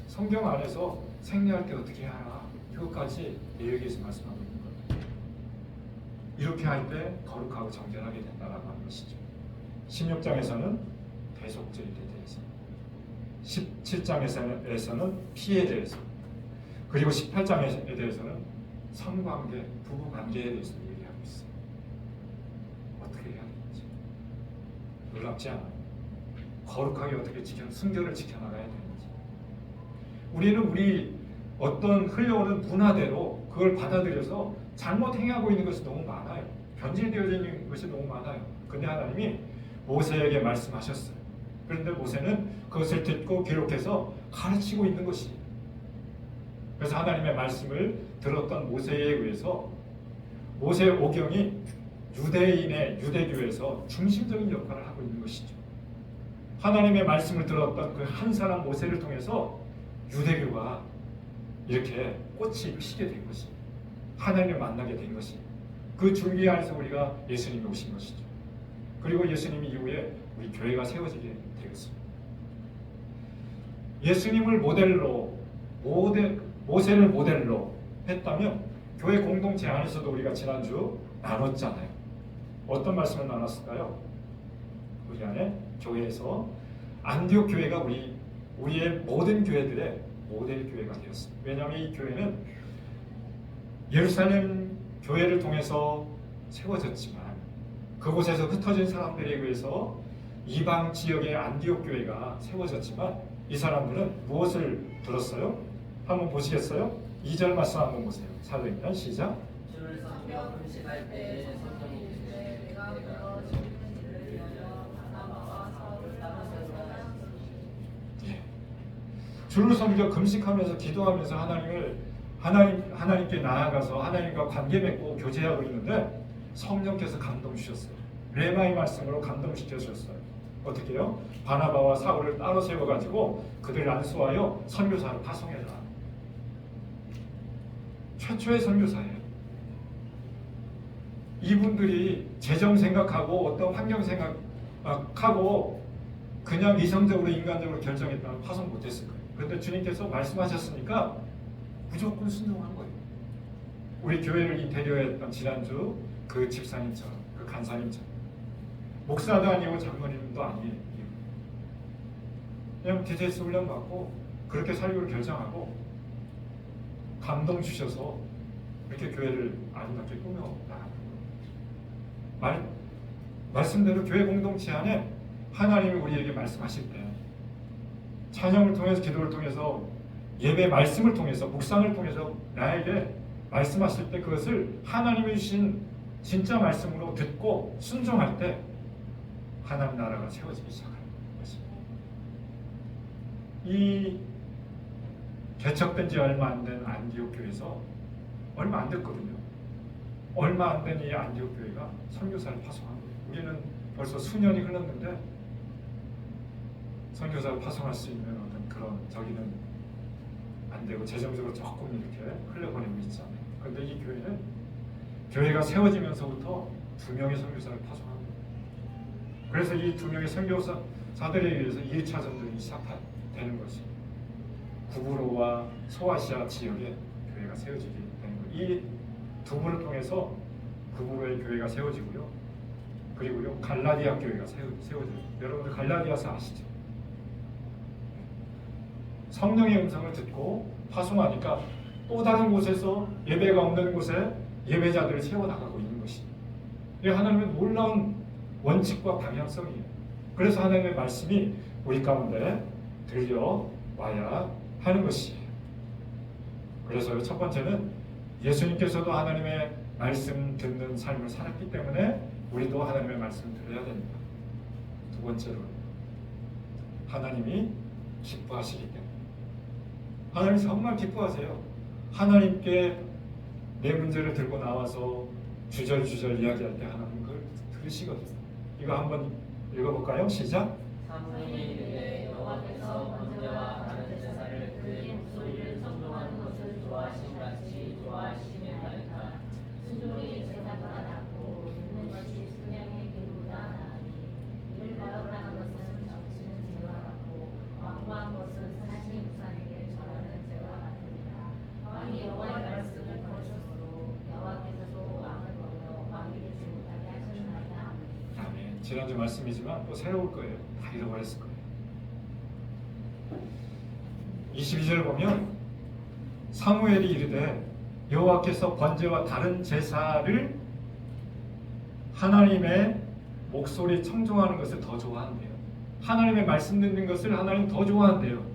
성경 안에서 생리할 때 어떻게 하라, 이것까지 레위기에서 말씀하고 있는 거예요. 이렇게 할 때 거룩하고 정결하게 된다라고 하는 것이죠. 16장에서는 대속죄에 대해서, 17장에서는 피에 대해서, 그리고 18장에 대해서는 성관계, 부부관계에 대해서 얘기하고 있어요. 어떻게 해야 되는지. 놀랍지 않아요? 거룩하게 어떻게 순결을 지켜나가야 되는지. 우리는 우리 어떤 흘러오는 문화대로 그걸 받아들여서 잘못 행하고 있는 것이 너무 많아요. 변질되어져 있는 것이 너무 많아요. 근데 하나님이 모세에게 말씀하셨어요. 그런데 모세는 그것을 듣고 기록해서 가르치고 있는 것이에요. 그래서 하나님의 말씀을 들었던 모세에 의해서 모세 오경이 유대인의 유대교에서 중심적인 역할을 하고 있는 것이죠. 하나님의 말씀을 들었던 그 한 사람 모세를 통해서 유대교가 이렇게 꽃이 피게 된 것이, 하나님을 만나게 된 것이, 그 줄기 안에서 우리가 예수님이 오신 것이죠. 그리고 예수님이 이후에 우리 교회가 세워지게 되겠습니다. 예수님을 모델로, 모세를 모델로 했다면 교회 공동체 안에서도 우리가 지난주 나눴잖아요. 어떤 말씀을 나눴을까요? 우리 안에 교회에서 안디옥 교회가 우리의 모든 교회들의 모델 교회가 되었습니다. 왜냐하면 이 교회는 예루살렘 교회를 통해서 세워졌지만 그곳에서 흩어진 사람들에 의해서 이방 지역의 안디옥 교회가 세워졌지만 이 사람들은 무엇을 들었어요? 한번 보시겠어요? 2절 말씀 한번 보세요. 사도행전 시작. 주를 섬겨 금식할 때에 성령이 주시되 내가 물어 주님의 일을 위하여 바나바와 사울을 따르소서. 예. 주를 섬겨 금식하면서 기도하면서 하나님께 나아가서 하나님과 관계 맺고 교제하고 있는데 성령께서 감동 주셨어요. 레마의 말씀으로 감동시켜 주셨어요. 어떻게 해요? 바나바와 사울을 따로 세워가지고 그들을 안수하여 선교사로 파송해라. 최초의 선교사예요. 이분들이 재정 생각하고 어떤 환경 생각하고 그냥 이성적으로 인간적으로 결정했다면 파송 못했을 거예요. 그런데 주님께서 말씀하셨으니까 무조건 순종한 거예요. 우리 교회를 인테리어했던 지난주 그 집사님처럼, 그 간사님처럼, 목사도 아니고 장로님도 아니에요. 그냥 DTS 훈련 받고 그렇게 살기로 결정하고 감동 주셔서 이렇게 교회를 아름답게 꾸며 나가는 거예요. 말씀대로 교회 공동체 안에 하나님이 우리에게 말씀하실 때 찬양을 통해서, 기도를 통해서, 예배 말씀을 통해서, 묵상을 통해서 나에게 말씀하실 때 그것을 하나님이 주신 진짜 말씀으로 듣고 순종할 때 하나님 나라가 세워지기 시작하는 것입니다. 이 개척된 지 얼마 안 된 안디옥 교회에서 얼마 안 됐거든요. 얼마 안 된 이 안디옥 교회가 선교사를 파송한 거예요. 우리는 벌써 수년이 흘렀는데 선교사를 파송할 수 있는 어떤 그런 저기는 안 되고 재정적으로 조금 이렇게 흘려보내고 있잖아요. 그런데 이 교회는 교회가 세워지면서부터 2명의 선교사를 파송한 거예요. 그래서 이 2명의 선교사들에 의해서 2차 전쟁이 시작되는 것이 구브로와 소아시아 지역에 교회가 세워지게 되는 거예요. 이 두 분을 통해서 구브로의 교회가 세워지고요. 그리고요 갈라디아 교회가 세워져요. 여러분들 갈라디아서 아시죠? 성령의 음성을 듣고 파송하니까 또 다른 곳에서 예배가 없는 곳에 예배자들을 세워나가고 있는 것입니다. 이 하나님의 놀라운 원칙과 방향성이에요. 그래서 하나님의 말씀이 우리 가운데 들려와야 하는 것이에요. 그래서 첫 번째는 예수님께서도 하나님의 말씀 듣는 삶을 살았기 때문에 우리도 하나님의 말씀을 들어야 됩니다. 두 번째로 하나님이 기뻐하시기 때문에 하나님 정말 기뻐하세요. 하나님께 내 문제를 들고 나와서 주절주절 이야기할 때 하나님 그걸 들으시거든요. 이거 한번 읽어볼까요? 시작. 사무엘이 이르되 여호와께서 번제와 다른 제사를 그의 목소리를 청종하는 것을 좋아하신 같이 좋아하시면하니까 순종이 제사보다 낫고 듣는 것이 순양의 기도보다 나으니 이를 거역하는 것은 정치는 죄와 같고 완고한 것은 사실 우산에게 절하는 죄와 같습니다. 왕이 여호와의 말씀을 거르셨으므로 여호와께서도 왕을 거르어 왕위를 주지 못하게 하셨나이다. 아멘. 지난주 말씀이지만 또 새로울 거예요. 다 잃어버렸을 거예요. 22절 보면 사무엘이 이르되 여호와께서 번제와 다른 제사를 하나님의 목소리 청종하는 것을 더 좋아한대요. 하나님의 말씀 듣는 것을 하나님 더 좋아한대요.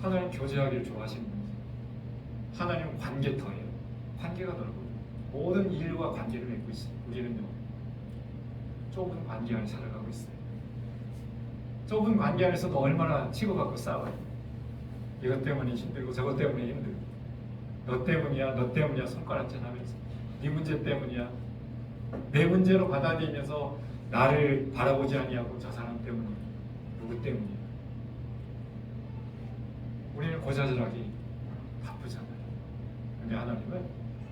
하나님 교제하기를 좋아하시는 거예요. 하나님은 관계터예요. 관계가 넓어요. 모든 일과 관계를 맺고 있어요. 우리는요 좁은 관계 안에 살아가고 있어요. 좁은 관계 안에서도 얼마나 치고받고 싸워요. 이것 때문에 힘들고 저것 때문에 힘들고 너 때문이야 너 때문이야 손가락질 하면서 네 문제 때문이야 내 문제로 받아들이면서 나를 바라보지 아니하고 저 사람 때문이야 누구 때문이야. 우리는 고자질하기 근데 하나님은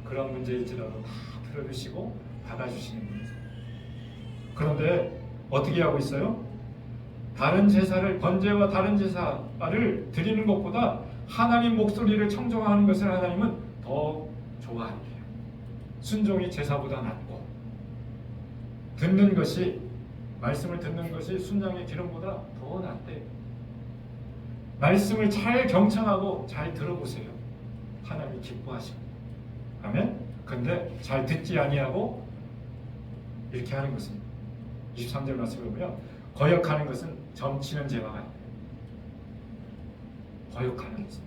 그런 문제일지라도 다 들어주시고 받아주시는 분이세요. 그런데 어떻게 하고 있어요? 다른 제사를, 번제와 다른 제사를 드리는 것보다 하나님 목소리를 청종하는 것을 하나님은 더 좋아한대요. 순종이 제사보다 낫고, 듣는 것이, 말씀을 듣는 것이 순장의 기름보다 더 낫대요. 말씀을 잘 경청하고 잘 들어보세요. 하나님이 기뻐하십니다. 아멘? 근데 잘 듣지 아니하고 이렇게 하는 것은 23절 말씀을 보면 거역하는 것은 점치는 죄와 같아요. 거역하는 것은,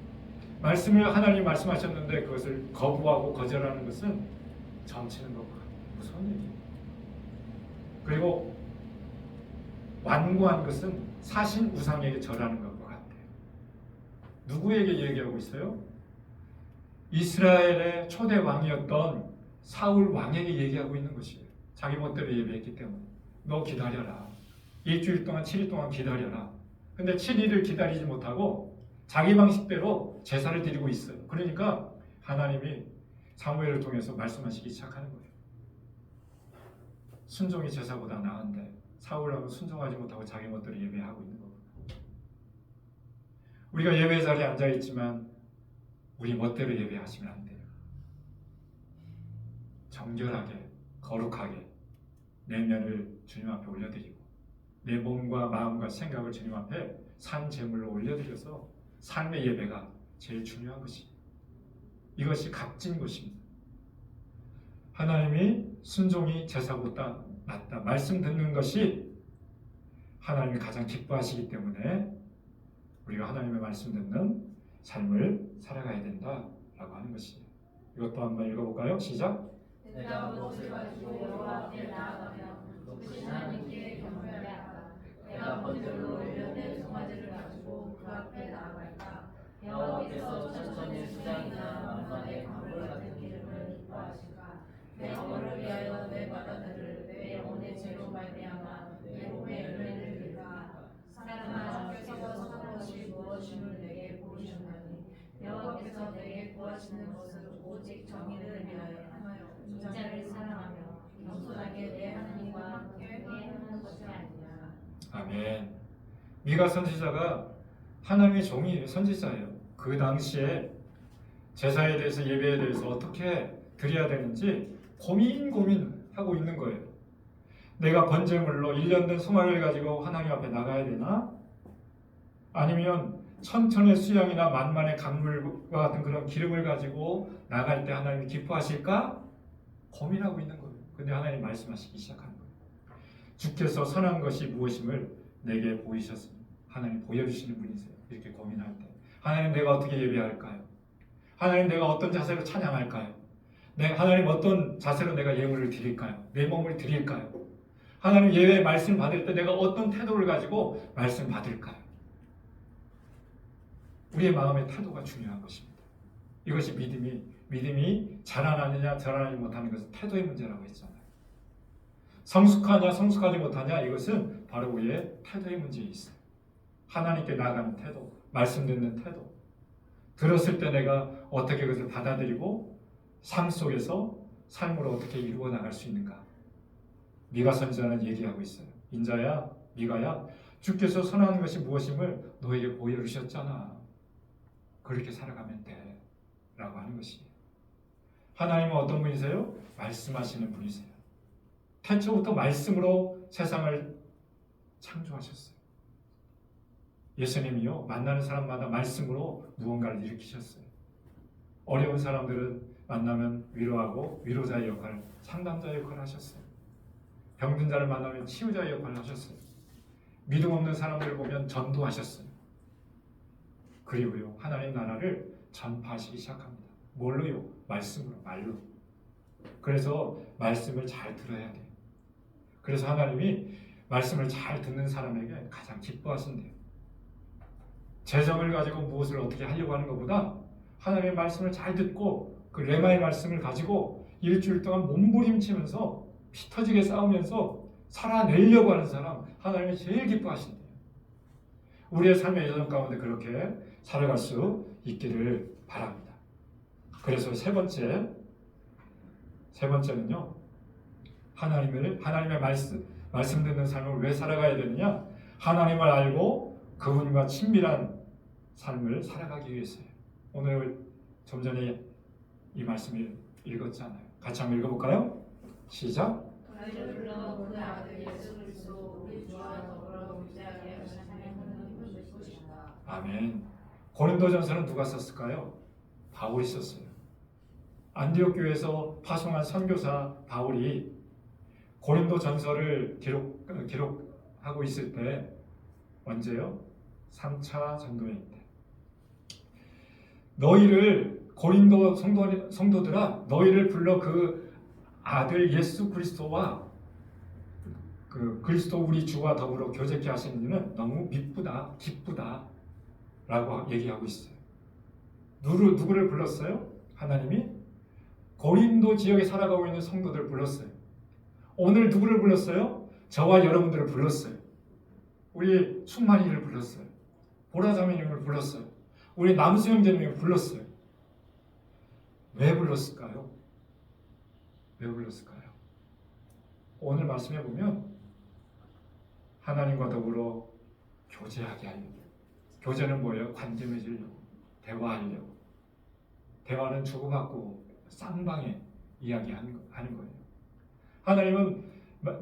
말씀을 하나님 말씀하셨는데 그것을 거부하고 거절하는 것은 점치는 것과 무서운 얘기예요. 그리고 완고한 것은 사신 우상에게 절하는 것과 같아요. 누구에게 얘기하고 있어요? 이스라엘의 초대 왕이었던 사울 왕에게 얘기하고 있는 것이에요. 자기 멋대로 예배했기 때문에. 너 기다려라. 일주일 동안 7일 동안 기다려라. 근데 7일을 기다리지 못하고 자기 방식대로 제사를 드리고 있어요. 그러니까 하나님이 사무엘을 통해서 말씀하시기 시작하는 거예요. 순종이 제사보다 나은데 사울왕은 순종하지 못하고 자기 멋대로 예배하고 있는 거예요. 우리가 예배 자리에 앉아있지만 우리 멋대로 예배하시면 안 돼요. 정결하게, 거룩하게 내면을 주님 앞에 올려드리고 내 몸과 마음과 생각을 주님 앞에 산 제물로 올려드려서 삶의 예배가 제일 중요한 것입니다. 이것이 값진 것입니다. 하나님이 순종이 제사보다 낫다. 말씀 듣는 것이 하나님이 가장 기뻐하시기 때문에 우리가 하나님의 말씀 듣는 삶을 살아가야 된다라고 하는 것이에요. 이것도 한번 읽어볼까요? 시작. 내가 무엇을 가지고 여호와 앞에 나아가며 높으신 하나님께 경배할까? 내가 번제로 올려낸 송아지를 가지고 그 앞에 나아갈까? 여호와께서 천천히 수장이나 만만의 강물 같은 기름을 기뻐하실까? 내 영혼을 위하여 내 바다들을 내 영혼의 죄로 말미암아 내 몸의 열매를 들까? 사람아 주께서 선한 것이 무엇임을 내게 보이셨나니 여호와께서 내게 구하시는 것은 오직 정의를 위하여 인자를 사랑하며 겸손하게 내 하나님과 함께 하는 것이 아니냐. 아멘. 미가 선지자가 하나님의 종이 선지자예요. 그 당시에 제사에 대해서, 예배에 대해서 어떻게 드려야 되는지 고민하고 있는 거예요. 내가 번제물로 1년 된 소마를 가지고 하나님 앞에 나가야 되나? 아니면 천천의 수양이나 만만의 강물과 같은 그런 기름을 가지고 나갈 때 하나님이 기뻐하실까? 고민하고 있는 거예요. 근데 하나님 말씀하시기 시작하는 거예요. 주께서 선한 것이 무엇임을 내게 보이셨습니다. 하나님 보여주시는 분이세요. 이렇게 고민할 때 하나님, 내가 어떻게 예배할까요? 하나님, 내가 어떤 자세로 찬양할까요? 하나님, 어떤 자세로 내가 예물을 드릴까요? 내 몸을 드릴까요? 하나님, 예배 말씀 받을 때 내가 어떤 태도를 가지고 말씀 받을까요? 우리의 마음의 태도가 중요한 것입니다. 이것이 믿음이 자라나느냐 자라나지 못하는 것은 태도의 문제라고 했잖아요. 성숙하냐 성숙하지 못하냐, 이것은 바로 우리의 태도의 문제에 있어요. 하나님께 나아가는 태도, 말씀 듣는 태도, 들었을 때 내가 어떻게 그것을 받아들이고 삶 속에서 삶으로 어떻게 이루어 나갈 수 있는가. 미가 선지자는 얘기하고 있어요. 인자야, 미가야, 주께서 선하는 것이 무엇임을 너에게 보여주셨잖아. 그렇게 살아가면 돼 라고 하는 것이에요. 하나님은 어떤 분이세요? 말씀하시는 분이세요. 태초부터 말씀으로 세상을 창조하셨어요. 예수님이요, 만나는 사람마다 말씀으로 무언가를 일으키셨어요. 어려운 사람들은 만나면 위로하고 위로자의 역할, 상담자의 역할을 하셨어요. 병든 자를 만나면 치유자의 역할을 하셨어요. 믿음 없는 사람들을 보면 전도하셨어요. 그리고요, 하나님 나라를 전파하시기 시작합니다. 뭘로요? 말씀으로, 말로. 그래서 말씀을 잘 들어야 돼요. 그래서 하나님이 말씀을 잘 듣는 사람에게 가장 기뻐하신대요. 재정을 가지고 무엇을 어떻게 하려고 하는 것보다 하나님의 말씀을 잘 듣고 그 레마의 말씀을 가지고 일주일 동안 몸부림치면서 피 터지게 싸우면서 살아내려고 하는 사람, 하나님이 제일 기뻐하신대요. 우리의 삶의 여정 가운데 그렇게 살아갈 수 있기를 바랍니다. 그래서 세 번째는요. 하나님의 말씀 듣는 삶을 왜 살아가야 되느냐? 하나님을 알고 그분과 친밀한 삶을 살아가기 위해서요. 오늘 좀 전에 이 말씀을 읽었잖아요. 같이 한번 읽어볼까요? 시작. 저희를 불러 그 아들 예수 그리스도 우리 주와 더불어 무지하게 하신 하나님은 누구시다. 아멘. 고린도전서는 누가 썼을까요? 바울이 썼어요. 안디옥 교회에서 파송한 선교사 바울이 고린도전서를 기록하고 있을 때 언제요? 3차 전도행 때. 너희를 고린도 성도들아, 너희를 불러 그 아들 예수 그리스도와 그 그리스도 우리 주와 더불어 교제케 하시는 이는 너무 기쁘다 라고 얘기하고 있어요. 누구를 불렀어요? 하나님이 고린도 지역에 살아가고 있는 성도들을 불렀어요. 오늘 누구를 불렀어요? 저와 여러분들을 불렀어요. 우리 충만이를 불렀어요. 보라자매님을 불렀어요. 우리 남수영제님을 불렀어요. 왜 불렀을까요? 오늘 말씀해 보면 하나님과 더불어 교제하게 하려고. 교제는 뭐예요? 관계 맺으려고, 대화하려고. 대화는 주고받고 쌍방에 이야기하는 거예요. 하나님은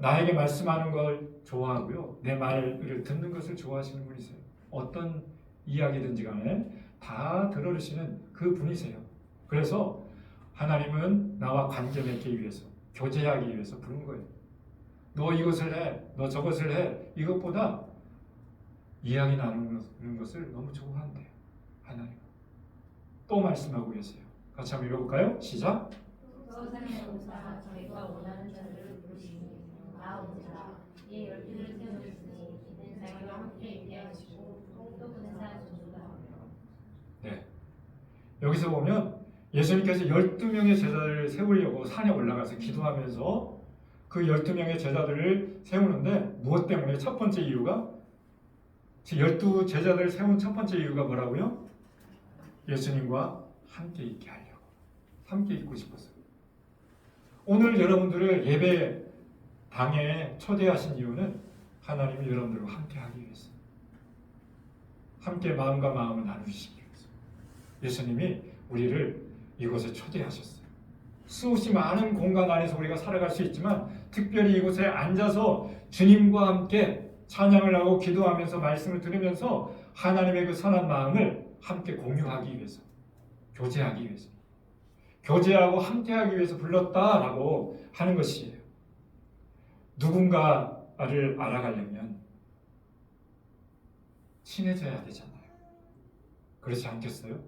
나에게 말씀하는 걸 좋아하고요. 내 말을 듣는 것을 좋아하시는 분이세요. 어떤 이야기든지 간에 다 들어주시는 그 분이세요. 그래서 하나님은 나와 관계 맺기 위해서, 교제하기 위해서 부른 거예요. 너 이것을 해, 너 저것을 해. 이것보다 이야기 나누는 것을 너무 좋아한대요. 하나님. 또 말씀하고 계세요. 같이 한번 읽어볼까요? 시작. 서산에 오사 저희가 원하는 자들을 부르시니 나오니라. 이 열두를 세우셨으니 이는 자기와 함께 있게 하시고 또 근사 전도다 하며. 네. 여기서 보면 예수님께서 12명의 제자들을 세우려고 산에 올라가서 기도하면서 그 12명의 제자들을 세우는데 무엇 때문에? 첫 번째 이유가 12 제자들을 세운 첫 번째 이유가 뭐라고요? 예수님과 함께 있게 하려고. 함께 있고 싶었어요. 오늘 여러분들을 예배 당에 초대하신 이유는 하나님이 여러분들과 함께 하기 위해서. 함께 마음과 마음을 나누시기 위해서. 예수님이 우리를 이곳에 초대하셨어요. 수없이 많은 공간 안에서 우리가 살아갈 수 있지만 특별히 이곳에 앉아서 주님과 함께 찬양을 하고 기도하면서 말씀을 들으면서 하나님의 그 선한 마음을 함께 공유하기 위해서, 교제하기 위해서, 교제하고 함께하기 위해서 불렀다라고 하는 것이에요. 누군가를 알아가려면 친해져야 되잖아요. 그렇지 않겠어요?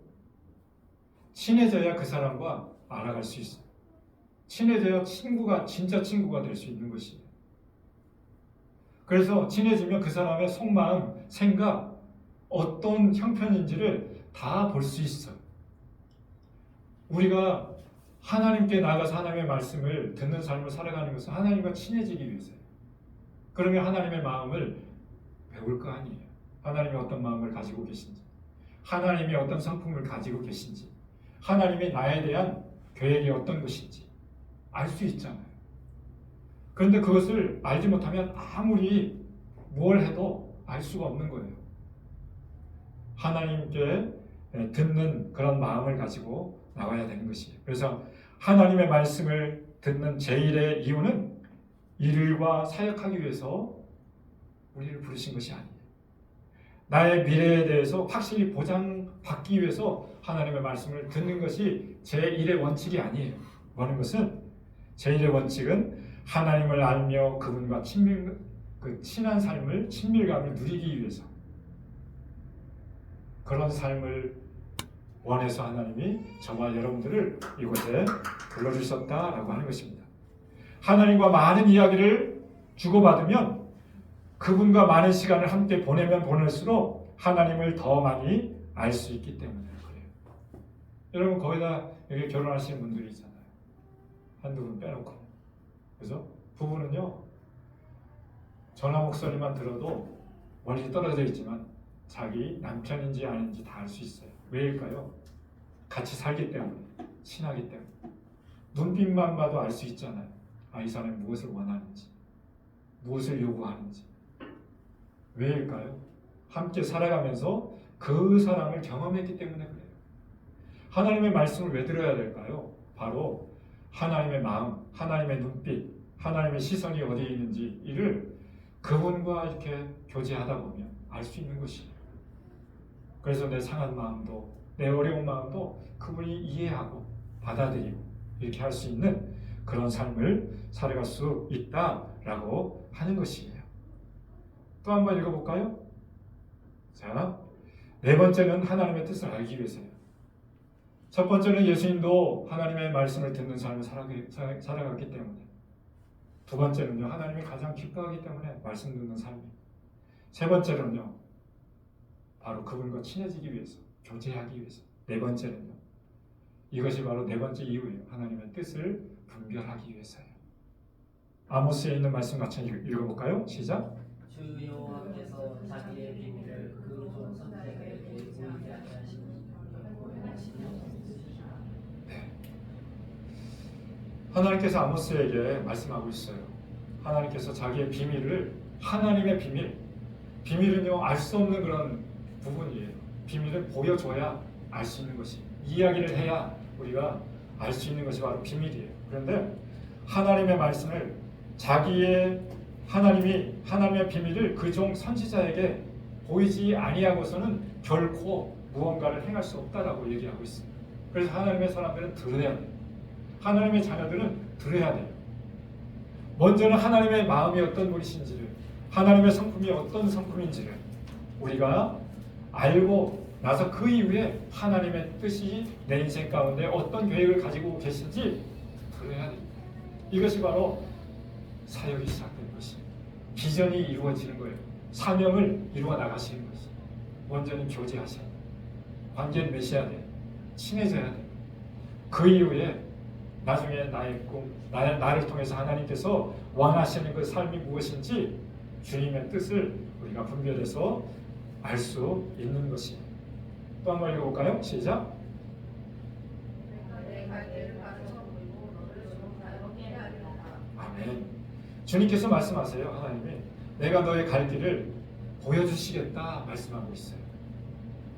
친해져야 그 사람과 알아갈 수 있어요. 친해져야 진짜 친구가 될 수 있는 것이에요. 그래서 친해지면 그 사람의 속마음, 생각, 어떤 형편인지를 다 볼 수 있어요. 우리가 하나님께 나가서 하나님의 말씀을 듣는 삶을 살아가는 것은 하나님과 친해지기 위해서예요. 그러면 하나님의 마음을 배울 거 아니에요. 하나님이 어떤 마음을 가지고 계신지, 하나님이 어떤 성품을 가지고 계신지, 하나님이 나에 대한 계획이 어떤 것인지 알 수 있잖아요. 그런데 그것을 알지 못하면 아무리 뭘 해도 알 수가 없는 거예요. 하나님께 듣는 그런 마음을 가지고 나와야 되는 것이에요. 그래서 하나님의 말씀을 듣는 제1의 이유는 일과 사역하기 위해서 우리를 부르신 것이 아니에요. 나의 미래에 대해서 확실히 보장받기 위해서 하나님의 말씀을 듣는 것이 제1의 원칙이 아니에요. 뭐는 것은 제1의 원칙은 하나님을 알며 그분과 친한 삶을, 친밀감을 누리기 위해서, 그런 삶을 원해서 하나님이 저와 여러분들을 이곳에 불러주셨다라고 하는 것입니다. 하나님과 많은 이야기를 주고받으면, 그분과 많은 시간을 함께 보내면 보낼수록 하나님을 더 많이 알 수 있기 때문에 그래요. 여러분 거의 다 여기 결혼하시는 분들이 있잖아요. 한두 분 빼놓고. 그래서 부부는요, 전화 목소리만 들어도 멀리 떨어져 있지만 자기 남편인지 아닌지 다 알 수 있어요. 왜일까요? 같이 살기 때문에, 친하기 때문에. 눈빛만 봐도 알 수 있잖아요. 아, 이 사람이 무엇을 원하는지, 무엇을 요구하는지. 왜일까요? 함께 살아가면서 그 사람을 경험했기 때문에 그래요. 하나님의 말씀을 왜 들어야 될까요? 바로 하나님의 마음, 하나님의 눈빛, 하나님의 시선이 어디에 있는지 이를 그분과 이렇게 교제하다 보면 알 수 있는 것이에요. 그래서 내 상한 마음도, 내 어려운 마음도 그분이 이해하고 받아들이고 이렇게 할 수 있는 그런 삶을 살아갈 수 있다라고 하는 것이에요. 또 한번 읽어볼까요? 자, 네 번째는 하나님의 뜻을 알기 위해서예요. 첫 번째는 예수님도 하나님의 말씀을 듣는 삶을 살아갔기 때문에, 두 번째는요, 하나님이 가장 기뻐하기 때문에 말씀 듣는 삶이에요. 세 번째는요, 바로 그분과 친해지기 위해서, 교제하기 위해서. 네 번째는요, 이것이 바로 네 번째 이유예요. 하나님의 뜻을 분별하기 위해서예요. 아모스에 있는 말씀 같이 읽어볼까요? 시작. 주 여호와께서 자기의 비밀을 그 종 선지자에게 보이지 아니하시니 하나님께서 아모스에게 말씀하고 있어요. 하나님께서 자기의 비밀을, 하나님의 비밀은요, 알 수 없는 그런 부분이에요. 비밀을 보여줘야 알 수 있는 것이, 이야기를 해야 우리가 알 수 있는 것이 바로 비밀이에요. 그런데 하나님의 말씀을, 하나님의 비밀을 그 종 선지자에게 보이지 아니하고서는 결코 무언가를 행할 수 없다라고 얘기하고 있습니다. 그래서 하나님의 사람들은 들어야 돼요. 하나님의 자녀들은 들어야 돼요. 먼저는 하나님의 마음이 어떤 분이신지를, 하나님의 성품이 어떤 성품인지를 우리가 알고 나서 그 이후에 하나님의 뜻이 내 인생 가운데 어떤 계획을 가지고 계신지 들어야 됩니다. 이것이 바로 사역이 시작된 것입니다. 비전이 이루어지는 거예요. 사명을 이루어 나가시는 것이. 먼저는 교제하셔야 돼요. 관계를 맺어야 돼요. 친해져야 돼요. 그 이후에 나중에 나의 꿈, 나를 통해서 하나님께서 원하시는 그 삶이 무엇인지 주님의 뜻을 우리가 분별해서 알 수 있는 것입니다. 또 한 번 읽어볼까요? 시작. 아멘. 주님께서 말씀하세요. 하나님이 내가 너의 갈 길을 보여주시겠다 말씀하고 있어요.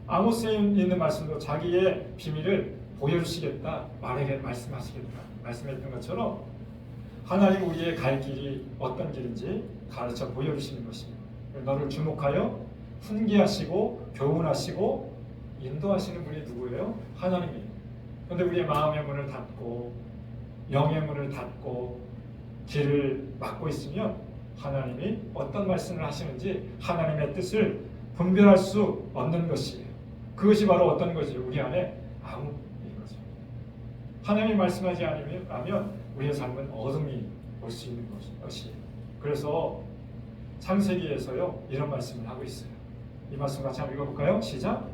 아모스에 있는 말씀도 자기의 비밀을 보여주시겠다, 말씀하시겠다 말씀했던 것처럼 하나님 우리의 갈 길이 어떤 길인지 가르쳐 보여주시는 것입니다. 너를 주목하여 훈계하시고 교훈하시고 인도하시는 분이 누구예요? 하나님이에요. 그런데 우리의 마음의 문을 닫고 영의 문을 닫고 길을 막고 있으면 하나님이 어떤 말씀을 하시는지 하나님의 뜻을 분별할 수 없는 것이에요. 그것이 바로 어떤 것이에요? 우리 안에 암흑인 거죠. 하나님이 말씀하지 않으면 우리의 삶은 어둠이 올 수 있는 것이에요. 그래서 창세기에서요 이런 말씀을 하고 있어요. 이 말씀 같이 한번 읽어볼까요? 시작.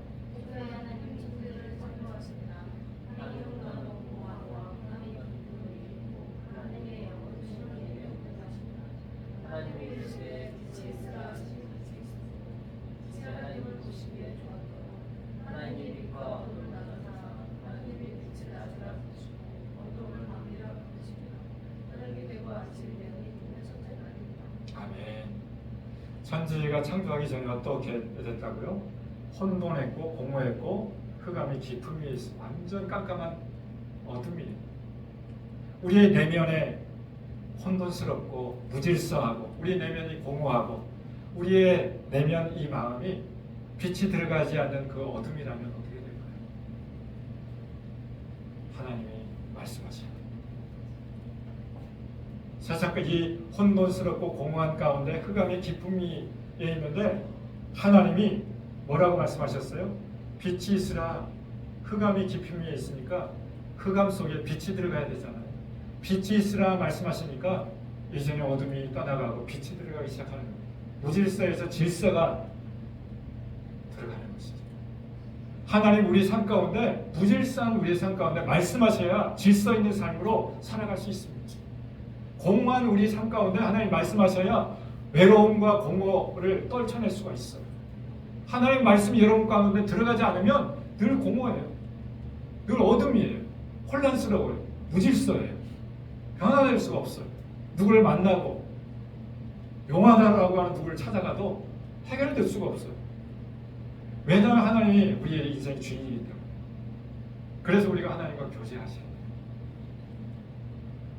아멘. 천지가 창조하기 전에 어떻게 됐다고요? 혼돈했고 공허했고 흑암이 깊은 위에 있어 완전 깜깜한 어둠이에요. 우리의 내면에 혼돈스럽고 무질서하고 우리의 내면이 공허하고 우리의 내면 이 마음이 빛이 들어가지 않는 그 어둠이라면 어떻게 될까요? 하나님이 말씀하셔요. 세상 이 혼돈스럽고 공허한 가운데 흑암의 깊음이 있는데 하나님이 뭐라고 말씀하셨어요? 빛이 있으라. 흑암이 깊음이 있으니까 흑암 속에 빛이 들어가야 되잖아요. 빛이 있으라 말씀하시니까 이전에 어둠이 떠나가고 빛이 들어가기 시작하는 거예요. 무질서에서 질서가 들어가는 것이죠. 하나님 우리 삶 가운데 무질서한 우리의 삶 가운데 말씀하셔야 질서 있는 삶으로 살아갈 수 있습니다. 공허한 우리 삶 가운데 하나님 말씀하셔야 외로움과 공허를 떨쳐낼 수가 있어요. 하나님 말씀이 여러분 가운데 들어가지 않으면 늘 공허해요. 늘 어둠이에요. 혼란스러워요. 무질서해요. 변화될 수가 없어요. 누구를 만나고 용하다라고 하는 누구를 찾아가도 해결될 수가 없어요. 왜냐하면 하나님이 우리의 인생의 주인이기 때문에. 그래서 우리가 하나님과 교제하셔야 돼요.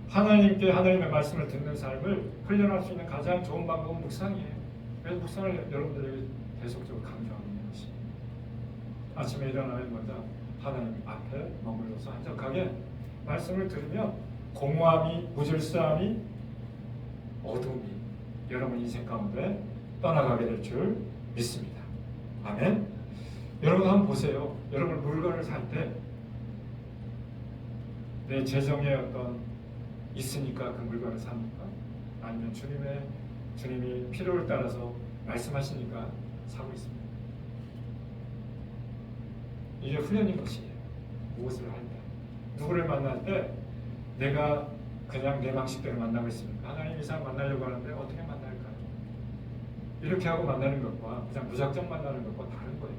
하나님께 하나님의 말씀을 듣는 삶을 훈련할 수 있는 가장 좋은 방법은 묵상이에요. 그래서 묵상을 여러분들에게 계속적으로 강조하고 있는 것입니다. 아침에 일어나면 먼저 하나님 앞에 머물러서 한적하게 말씀을 들으면 공허함이, 무질서함이, 어둠이 여러분 인생 가운데 떠나가게 될 줄 믿습니다. 아멘. 여러분 한번 보세요. 여러분 물건을 살 때 내 재정에 어떤 있으니까 그 물건을 삽니까? 아니면 주님이 필요를 따라서 말씀하시니까 사고 있습니다. 이게 훈련인 것이에요. 무엇을 할 때, 누구를 만날 때 내가 그냥 내 방식대로 만나고 있습니까? 하나님 이 사람 만나려고 하는데 어떻게 만날까요? 이렇게 하고 만나는 것과 그냥 무작정 만나는 것과 다른 거예요.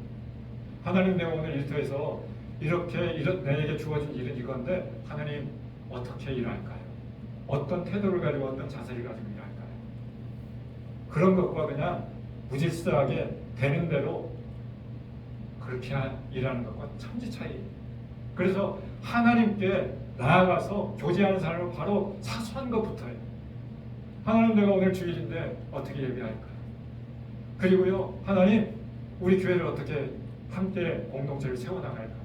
하나님 내가 오늘 일터에서 이렇게 내게 주어진 일은 이건데 하나님 어떻게 일할까요? 어떤 태도를 가지고 어떤 자세를 가지고 일할까요? 그런 것과 그냥 무질서하게 되는 대로 그렇게 일하는 것과 천지 차이예요. 그래서 하나님께 나아가서 교제하는 사람은 바로 사소한 것부터예요. 하나님 내가 오늘 주일인데 어떻게 예배할까요? 그리고요 하나님 우리 교회를 어떻게 함께 공동체를 세워나갈까요?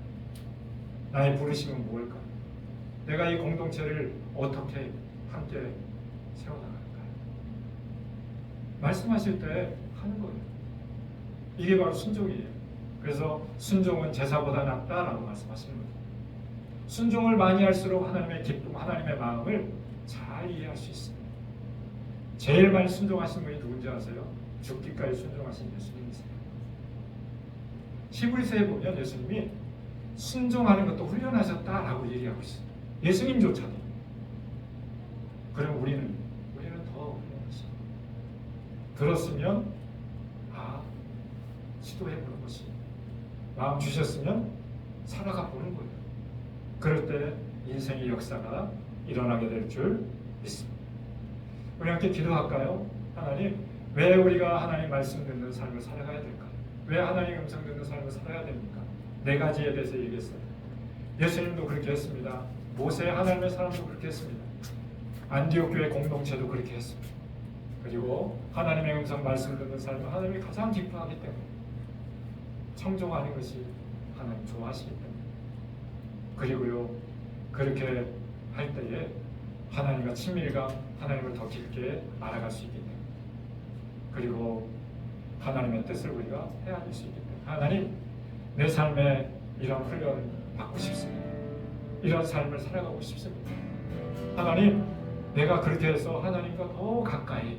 나의 부르심은 무엇일까요? 내가 이 공동체를 어떻게 함께 세워나갈까요? 말씀하실 때 하는 거예요. 이게 바로 순종이에요. 그래서 순종은 제사보다 낫다라고 말씀하시는 거예요. 순종을 많이 할수록 하나님의 기쁨, 하나님의 마음을 잘 이해할 수 있습니다. 제일 많이 순종하신 분이 누군지 아세요? 죽기까지 순종하신 예수님이세요. 히브리서에 보면 예수님이 순종하는 것도 훈련하셨다라고 얘기하고 있어요. 예수님조차도. 그럼 우리는 더 훈련하십니다. 들었으면 시도해보는 것이 마음 주셨으면 살아가 보는 거예요. 그럴 때 인생의 역사가 일어나게 될 줄 믿습니다. 우리 함께 기도할까요? 하나님, 왜 우리가 하나님 말씀 듣는 삶을 살아가야 될까요? 왜 하나님 음성 듣는 삶을 살아야 됩니까? 네 가지에 대해서 얘기했어요. 예수님도 그렇게 했습니다. 모세 하나님의 사람도 그렇게 했습니다. 안디옥 교회 공동체도 그렇게 했습니다. 그리고 하나님의 음성 말씀 듣는 삶은 하나님이 가장 기뻐하기 때문에 청종하는 것이 하나님 좋아하시기 때문에 그리고요 그렇게 할 때에 하나님과 친밀감, 하나님을 더 깊게 알아갈 수 있기 때문에 그리고 하나님의 뜻을 우리가 헤아릴 수 있기 때문에 하나님 내 삶에 이런 훈련을 받고 싶습니다. 이런 삶을 살아가고 싶습니다. 하나님 내가 그렇게 해서 하나님과 더 가까이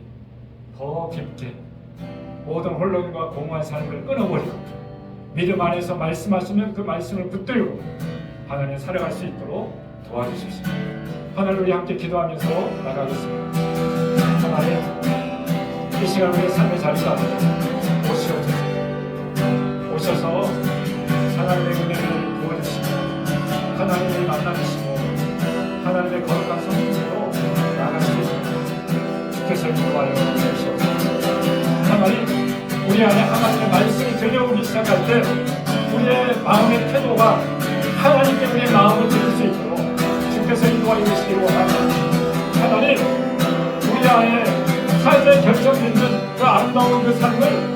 더 깊게 모든 혼돈과 공허한 삶을 끊어버리고 믿음 안에서 말씀하시면 그 말씀을 붙들고 하나님 살아갈 수 있도록 도와주십시오. 하나님 우리 함께 기도하면서 나가겠습니다. 하나님 이 시간 우리의 삶의 자리가 오셔서 하나님의 은혜를 부어주시고 하나님을 만나주시고 하나님의 거룩한 성품으로 나아갈 수 있습니다. 주께서 인도하여 주시옵소서. 하나님 우리 안에 하나님의 말씀이 들려오기 시작할 때 우리의 마음의 태도가 하나님 때문에 마음을 들을 수 있도록 주께서 인도하여 주시기 원합니다. 하나님 우리 안에 삶의 결정짓는 그 아름다운 그 삶을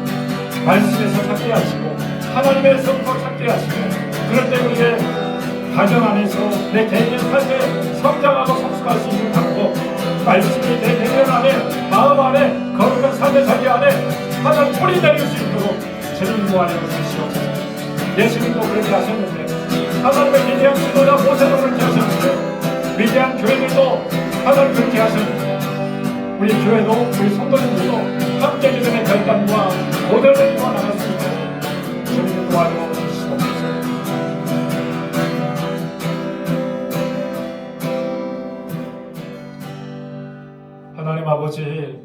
말씀에서 찾게 하시고 하나님에서부터 찾게 하시고 그럴 때 우리의 가정 안에서 내 개인의 삶에 성장하고 성숙할 수 있는 방법 말씀이 내 내면 안에 마음 안에 거룩한 삶의 자리 안에 하나님 뿌리 내릴 수 있도록 주님 인도하여 주시옵소서. 예수님도 그렇게 하셨는데 하나님의 위대한 지도자 모세도 그렇게 하셨는데 위대한 교회들도 하나님 그렇게 하셨는데 우리 교회도 우리 성도님들도 함께 믿음의 결단과 모델을 이루어 나갈 수 있도록 주님 인도하여 주시옵소서. 하나님 아버지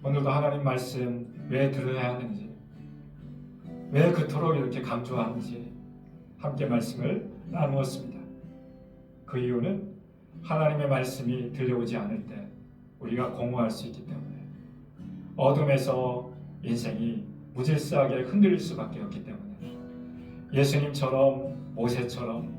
오늘도 하나님 말씀 왜 들어야 하는지 왜 그토록 이렇게 강조하는지 함께 말씀을 나누었습니다. 그 이유는 하나님의 말씀이 들려오지 않을 때 우리가 공허할 수 있기 때문에, 어둠에서 인생이 무질서하게 흔들릴 수밖에 없기 때문에, 예수님처럼 모세처럼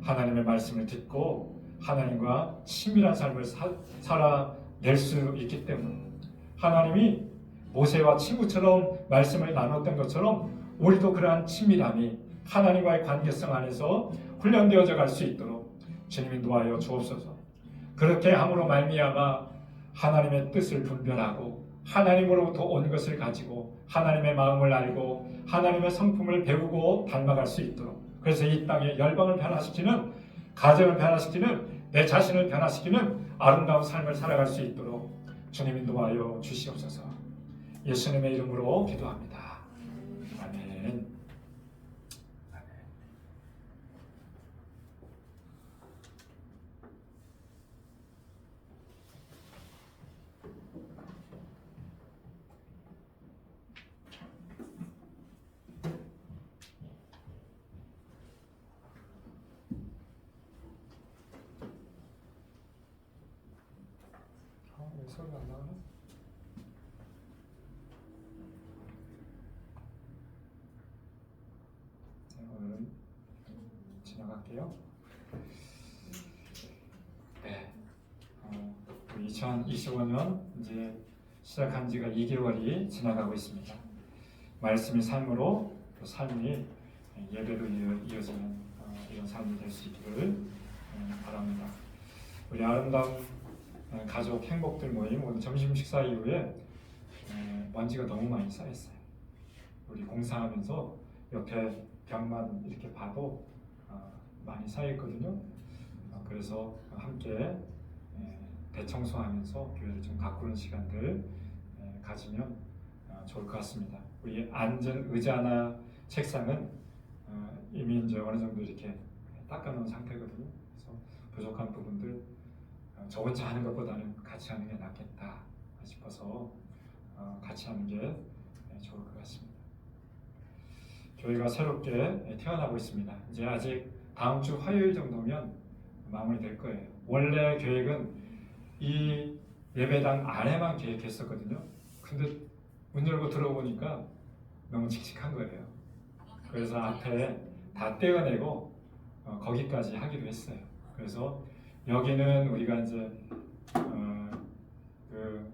하나님의 말씀을 듣고 하나님과 친밀한 삶을 살아낼 수 있기 때문에, 하나님이 모세와 친구처럼 말씀을 나눴던 것처럼 우리도 그러한 친밀함이 하나님과의 관계성 안에서 훈련되어져 갈 수 있도록 주님이 도와여 주옵소서. 그렇게 함으로 말미암아 하나님의 뜻을 분별하고 하나님으로부터 온 것을 가지고 하나님의 마음을 알고 하나님의 성품을 배우고 닮아갈 수 있도록, 그래서 이 땅에 열방을 변화시키는, 가정을 변화시키는, 내 자신을 변화시키는 아름다운 삶을 살아갈 수 있도록 주님이 도와여 주시옵소서. 예수님의 이름으로 기도합니다. 아멘. 아멘. 왜 소리가 안 나오나? 네, 오늘은 지나갈게요. 네, 2025년 이제 시작한 지가 2개월이 지나가고 있습니다. 말씀이 삶으로, 또 삶이 예배로 이어지는 이런 삶이 될 수 있기를 바랍니다. 우리 아름다운 가족 행복들 모임, 오늘 점심 식사 이후에 먼지가 너무 많이 쌓였어요. 우리 공사하면서 옆에 벽만 이렇게 봐도 많이 쌓였거든요. 그래서 함께 대청소하면서 교회를 좀 가꾸는 시간들 가지면 좋을 것 같습니다. 우리 앉은 의자나 책상은 이미 이제 어느 정도 이렇게 닦아놓은 상태거든요. 그래서 부족한 부분들 저 혼자 하는 것보다는 같이 하는 게 낫겠다 싶어서 같이 하는 게 좋을 것 같습니다. 교회가 새롭게 태어나고 있습니다. 이제 아직 다음 주 화요일 정도면 마무리될 거예요. 원래 계획은 이 예배당 안에만 계획했었거든요. 근데 문 열고 들어보니까 너무 칙칙한 거예요. 그래서 앞에 다 떼어내고 거기까지 하기로 했어요. 그래서 여기는 우리가 이제 그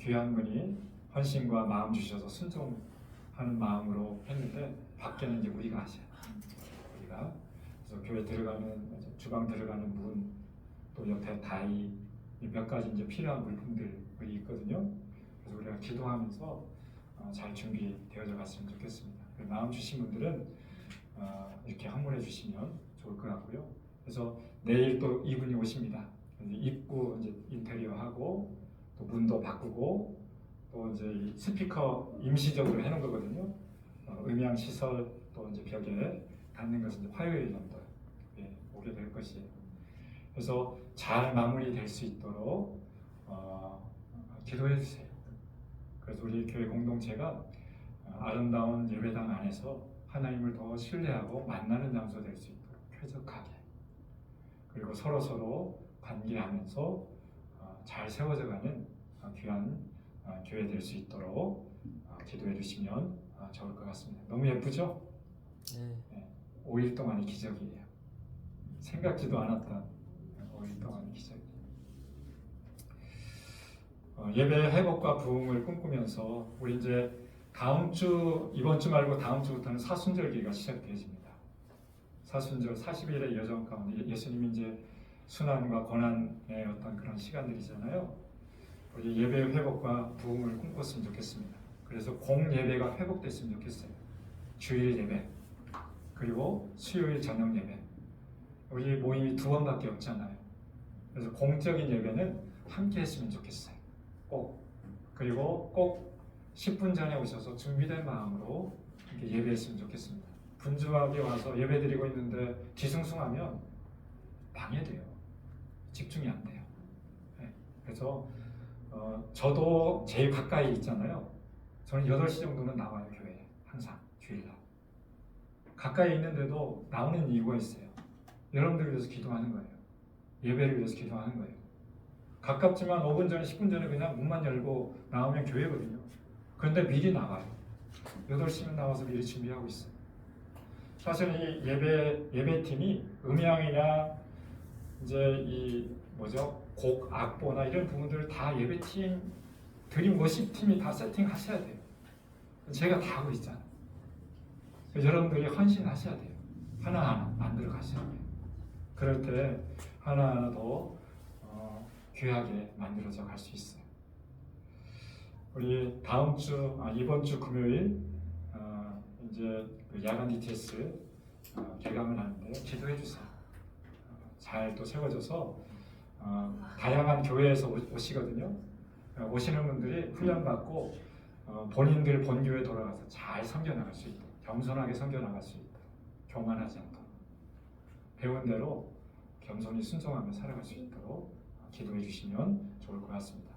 귀한 분이 헌신과 마음 주셔서 순종하는 마음으로 했는데, 밖에는 이제 우리가 하셔야 돼요. 우리가. 그래서 교회 들어가는, 주방 들어가는 문, 또 옆에 다이, 몇 가지 이제 필요한 물품들이 있거든요. 그래서 우리가 기도하면서 잘 준비되어져 갔으면 좋겠습니다. 마음 주신 분들은 이렇게 헌물해 주시면 좋을 것 같고요. 그래서 내일 또 이분이 오십니다. 입구 이제 인테리어 하고, 또 문도 바꾸고, 또 이제 이 스피커 임시적으로 해놓은 거거든요. 음향 시설 또 이제 벽에 닿는 것은 이제 화요일 정도 오게 될 것이에요. 그래서 잘 마무리될 수 있도록 기도해 주세요. 그래서 우리 교회 공동체가 아름다운 예배당 안에서 하나님을 더 신뢰하고 만나는 장소 될 수 있도록 쾌적하게, 그리고 서로 관계하면서 잘 세워져가는 귀한 교회 될 수 있도록 기도해 주시면 좋을 것 같습니다. 너무 예쁘죠? 네. 5일 동안의 기적이에요. 생각지도 않았던 5일 동안의 기적이에요. 예배 회복과 부흥을 꿈꾸면서 우리 이제 다음 주, 이번 주 말고 다음 주부터는 사순절기가 시작되어집니다. 사순절 40일의 여정 가운데 예수님이 이제 순환과 고난의 어떤 그런 시간들이잖아요. 우리 예배 회복과 부흥을 꿈꿨으면 좋겠습니다. 그래서 공예배가 회복됐으면 좋겠어요. 주일 예배, 그리고 수요일 저녁 예배. 우리 모임이 2번밖에 없잖아요. 그래서 공적인 예배는 함께 했으면 좋겠어요. 꼭. 그리고 꼭 10분 전에 오셔서 준비된 마음으로 이렇게 예배했으면 좋겠습니다. 분주하게 와서 예배드리고 있는데 뒤숭숭하면 방해돼요. 집중이 안 돼요. 네. 그래서 저도 제일 가까이 있잖아요. 저는 8시 정도는 나와요. 교회에 항상 주일날. 가까이 있는데도 나오는 이유가 있어요. 여러분들 위해서 기도하는 거예요. 예배를 위해서 기도하는 거예요. 가깝지만 5분 전에 10분 전에 그냥 문만 열고 나오면 교회거든요. 그런데 미리 나가요. 8시면 나와서 미리 준비하고 있어요. 사실 이 예배팀이 음향이나 이제 이 곡 악보나 이런 부분들을 다 예배팀 드림 워십 팀이 다 세팅하셔야 돼요. 제가 다 하고 있잖아요. 여러분들이 헌신하셔야 돼요. 하나하나 만들어 가셔야 돼요. 그럴 때 하나하나 더 귀하게 만들어져 갈 수 있어요. 우리 이번 주 금요일 이제 그 야간 DTS 개강을 하는데 기도해 주세요. 잘 또 세워져서 다양한 교회에서 오시거든요. 오시는 분들이 훈련받고 본인들 본교회 돌아가서 잘 섬겨나갈 수 있도록, 겸손하게 섬겨나갈 수 있도록, 교만하지 않도록, 배운 대로 겸손히 순종하며 살아갈 수 있도록 기도해 주시면 좋을 것 같습니다.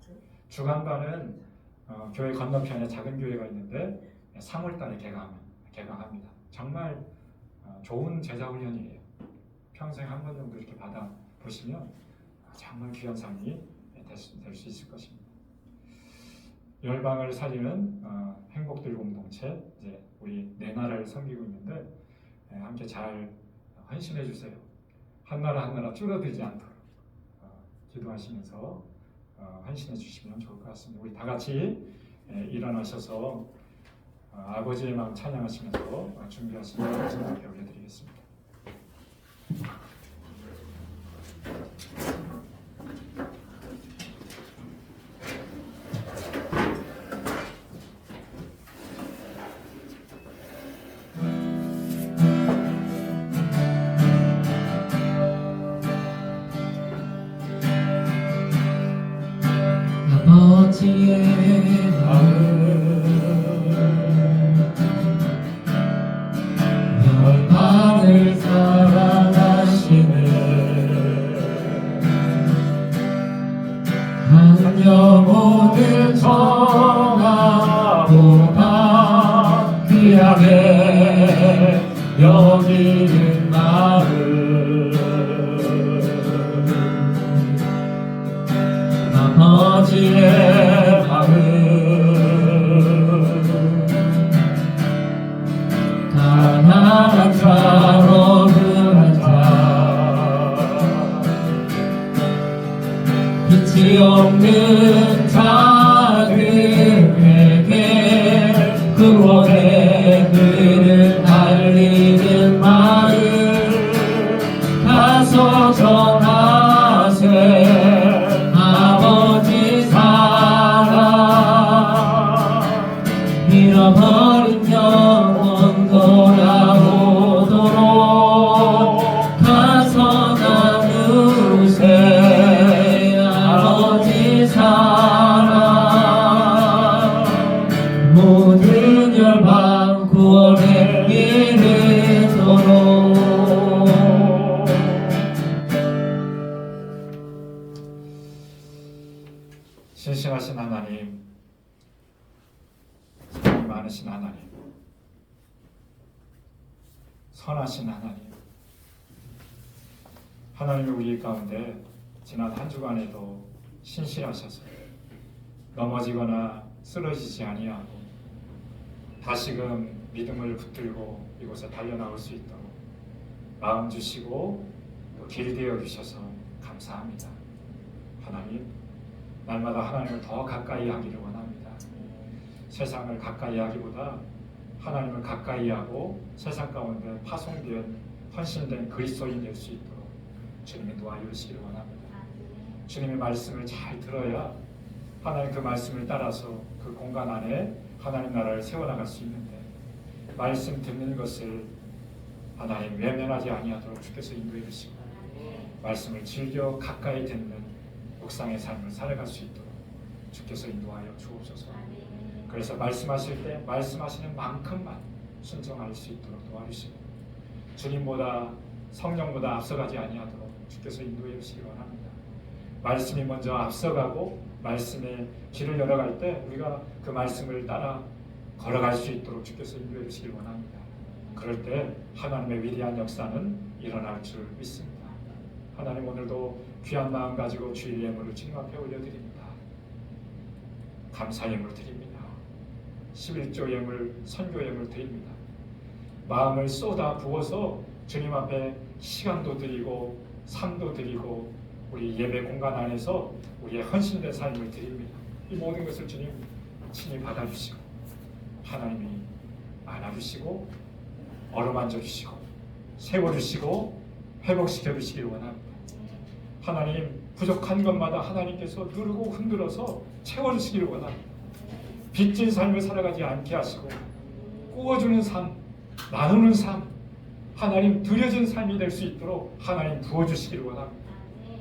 주간반은 교회 건너편에 작은 교회가 있는데 3월달에 개강합니다. 정말 좋은 제자 훈련이에요. 평생 한 번 정도 이렇게 받아 보시면 정말 귀한 삶이 될 수 있을 것입니다. 열방을 살리는 행복들 공동체, 이제 우리 네 나라를 섬기고 있는데 함께 잘 헌신해 주세요. 한 나라 한 나라 줄어들지 않도록 기도하시면서 헌신해 주시면 좋을 것 같습니다. 우리 다 같이 일어나셔서 아버지의 마음 찬양하시면서 준비하시면 전하게 올려드리겠습니다. 아버지의 마음 열방을 사랑하시네 한 영혼을 정하고 귀하게 여기는 마음 아버지의 마음 가난한 자 어른한 자 빛이 없는 자들에게 구원의 글을 알리는 마음 가서 전하세 아버지 사랑 잃어버린 영혼 돌아오도록 가서 나누세 아버지 사랑 모든 열방 구원에 이르도록 신실하신 하나님, 사랑이 많으신 하나님, 선하신 하나님, 하나님이 우리 가운데 지난 한 주간에도 신실하셔서 넘어지거나 쓰러지지 아니하고 다시금 믿음을 붙들고 이곳에 달려나올 수 있도록 마음 주시고 또 길 되어 주셔서 감사합니다. 하나님, 날마다 하나님을 더 가까이 하기를 원합니다. 세상을 가까이 하기보다 하나님을 가까이 하고 세상 가운데 파송된 헌신된 그리스도인 될 수 있도록 주님이 도와주시기를 원합니다. 주님의 말씀을 잘 들어야 하나님 그 말씀을 따라서 그 공간 안에 하나님 나라를 세워나갈 수 있는데 말씀 듣는 것을 하나님 외면하지 아니하도록 주께서 인도해 주시고 말씀을 즐겨 가까이 듣는 묵상의 삶을 살아갈 수 있도록 주께서 인도하여 주옵소서. 그래서 말씀하실 때 말씀하시는 만큼만 순종할 수 있도록 도와주시고 주님보다 성령보다 앞서가지 아니하도록 주께서 인도해 주시기 원합니다. 말씀이 먼저 앞서가고 말씀의 길을 열어갈 때 우리가 그 말씀을 따라 걸어갈 수 있도록 주께서 인도해 주시기 원합니다. 그럴 때 하나님의 위대한 역사는 일어날 줄 믿습니다. 하나님, 오늘도 귀한 마음 가지고 주일 예물을 주님 앞에 올려드립니다. 감사 예물 드립니다. 11조 예물, 선교 예물 드립니다. 마음을 쏟아 부어서 주님 앞에 시간도 드리고 삶도 드리고 우리 예배 공간 안에서 우리의 헌신된 삶을 드립니다. 이 모든 것을 주님 친히 받아주시고 하나님이 안아주시고 어루만져 주시고 세워주시고 회복시켜 주시길 원합니다. 하나님 부족한 것마다 하나님께서 누르고 흔들어서 채워주시길 원합니다. 빚진 삶을 살아가지 않게 하시고 꾸어주는 삶, 나누는 삶, 하나님 드려진 삶이 될 수 있도록 하나님 부어주시길 원합니다.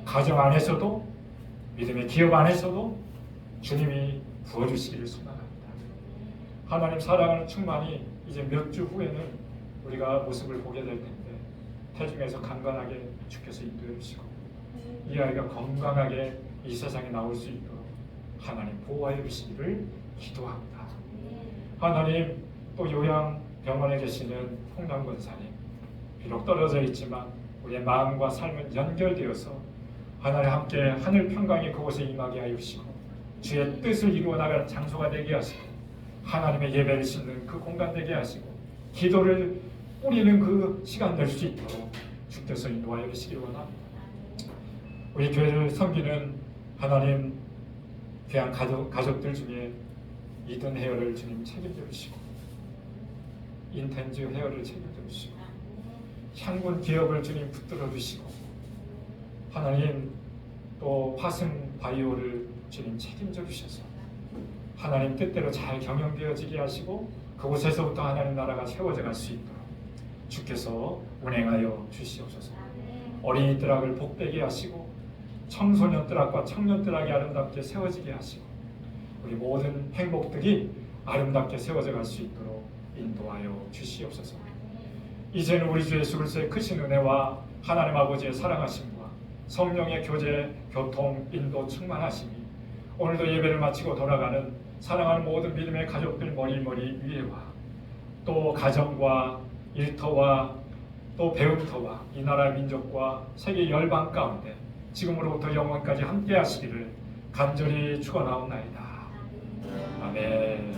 가정 안에서도 믿음의 기업 안에서도 주님이 부어주시기를 소망합니다. 하나님 사랑하는 충만이 이제 몇 주 후에는 우리가 모습을 보게 될 텐데 태중에서 강건하게 주께서 인도해 주시고 이 아이가 건강하게 이 세상에 나올 수 있도록 하나님 보호하여 주시기를 기도합니다. 하나님 또 요양병원에 계시는 홍남 권사님 비록 떨어져 있지만 우리의 마음과 삶은 연결되어서 하나님 함께 하늘 평강이 그곳에 임하게 하여 주시고 주의 뜻을 이루어 나가는 장소가 되게 하시고 하나님의 예배를 싣는 그 공간 되게 하시고 기도를 뿌리는 그 시간 될 수 있도록 주께서 인도하여 주시길 원합니다. 우리 교회를 섬기는 하나님 귀한 가족들 중에 이든 헤어를 주님 책임져 주시고 인텐즈 헤어를 책임져 주시고 향군 기업을 주님 붙들어 주시고 하나님 또 화승 바이오를 주님 책임져 주셔서 하나님 뜻대로 잘 경영되어지게 하시고 그곳에서부터 하나님 나라가 세워져 갈 수 있도록 주께서 운행하여 주시옵소서. 어린이 뜰학을 복되게 하시고 청소년 뜰학과 청년 뜰학이 아름답게 세워지게 하시고 우리 모든 행복들이 아름답게 세워져 갈 수 있도록 인도하여 주시옵소서. 이제는 우리 주 예수 그리스도의 크신 은혜와 하나님 아버지의 사랑하심과 성령의 교제, 교통, 인도 충만하심이 오늘도 예배를 마치고 돌아가는 사랑하는 모든 믿음의 가족들 머리머리 위에와 또 가정과 일터와 또 배움터와 이 나라 민족과 세계 열방 가운데 지금으로부터 영원까지 함께 하시기를 간절히 축원하옵나이다. 아멘.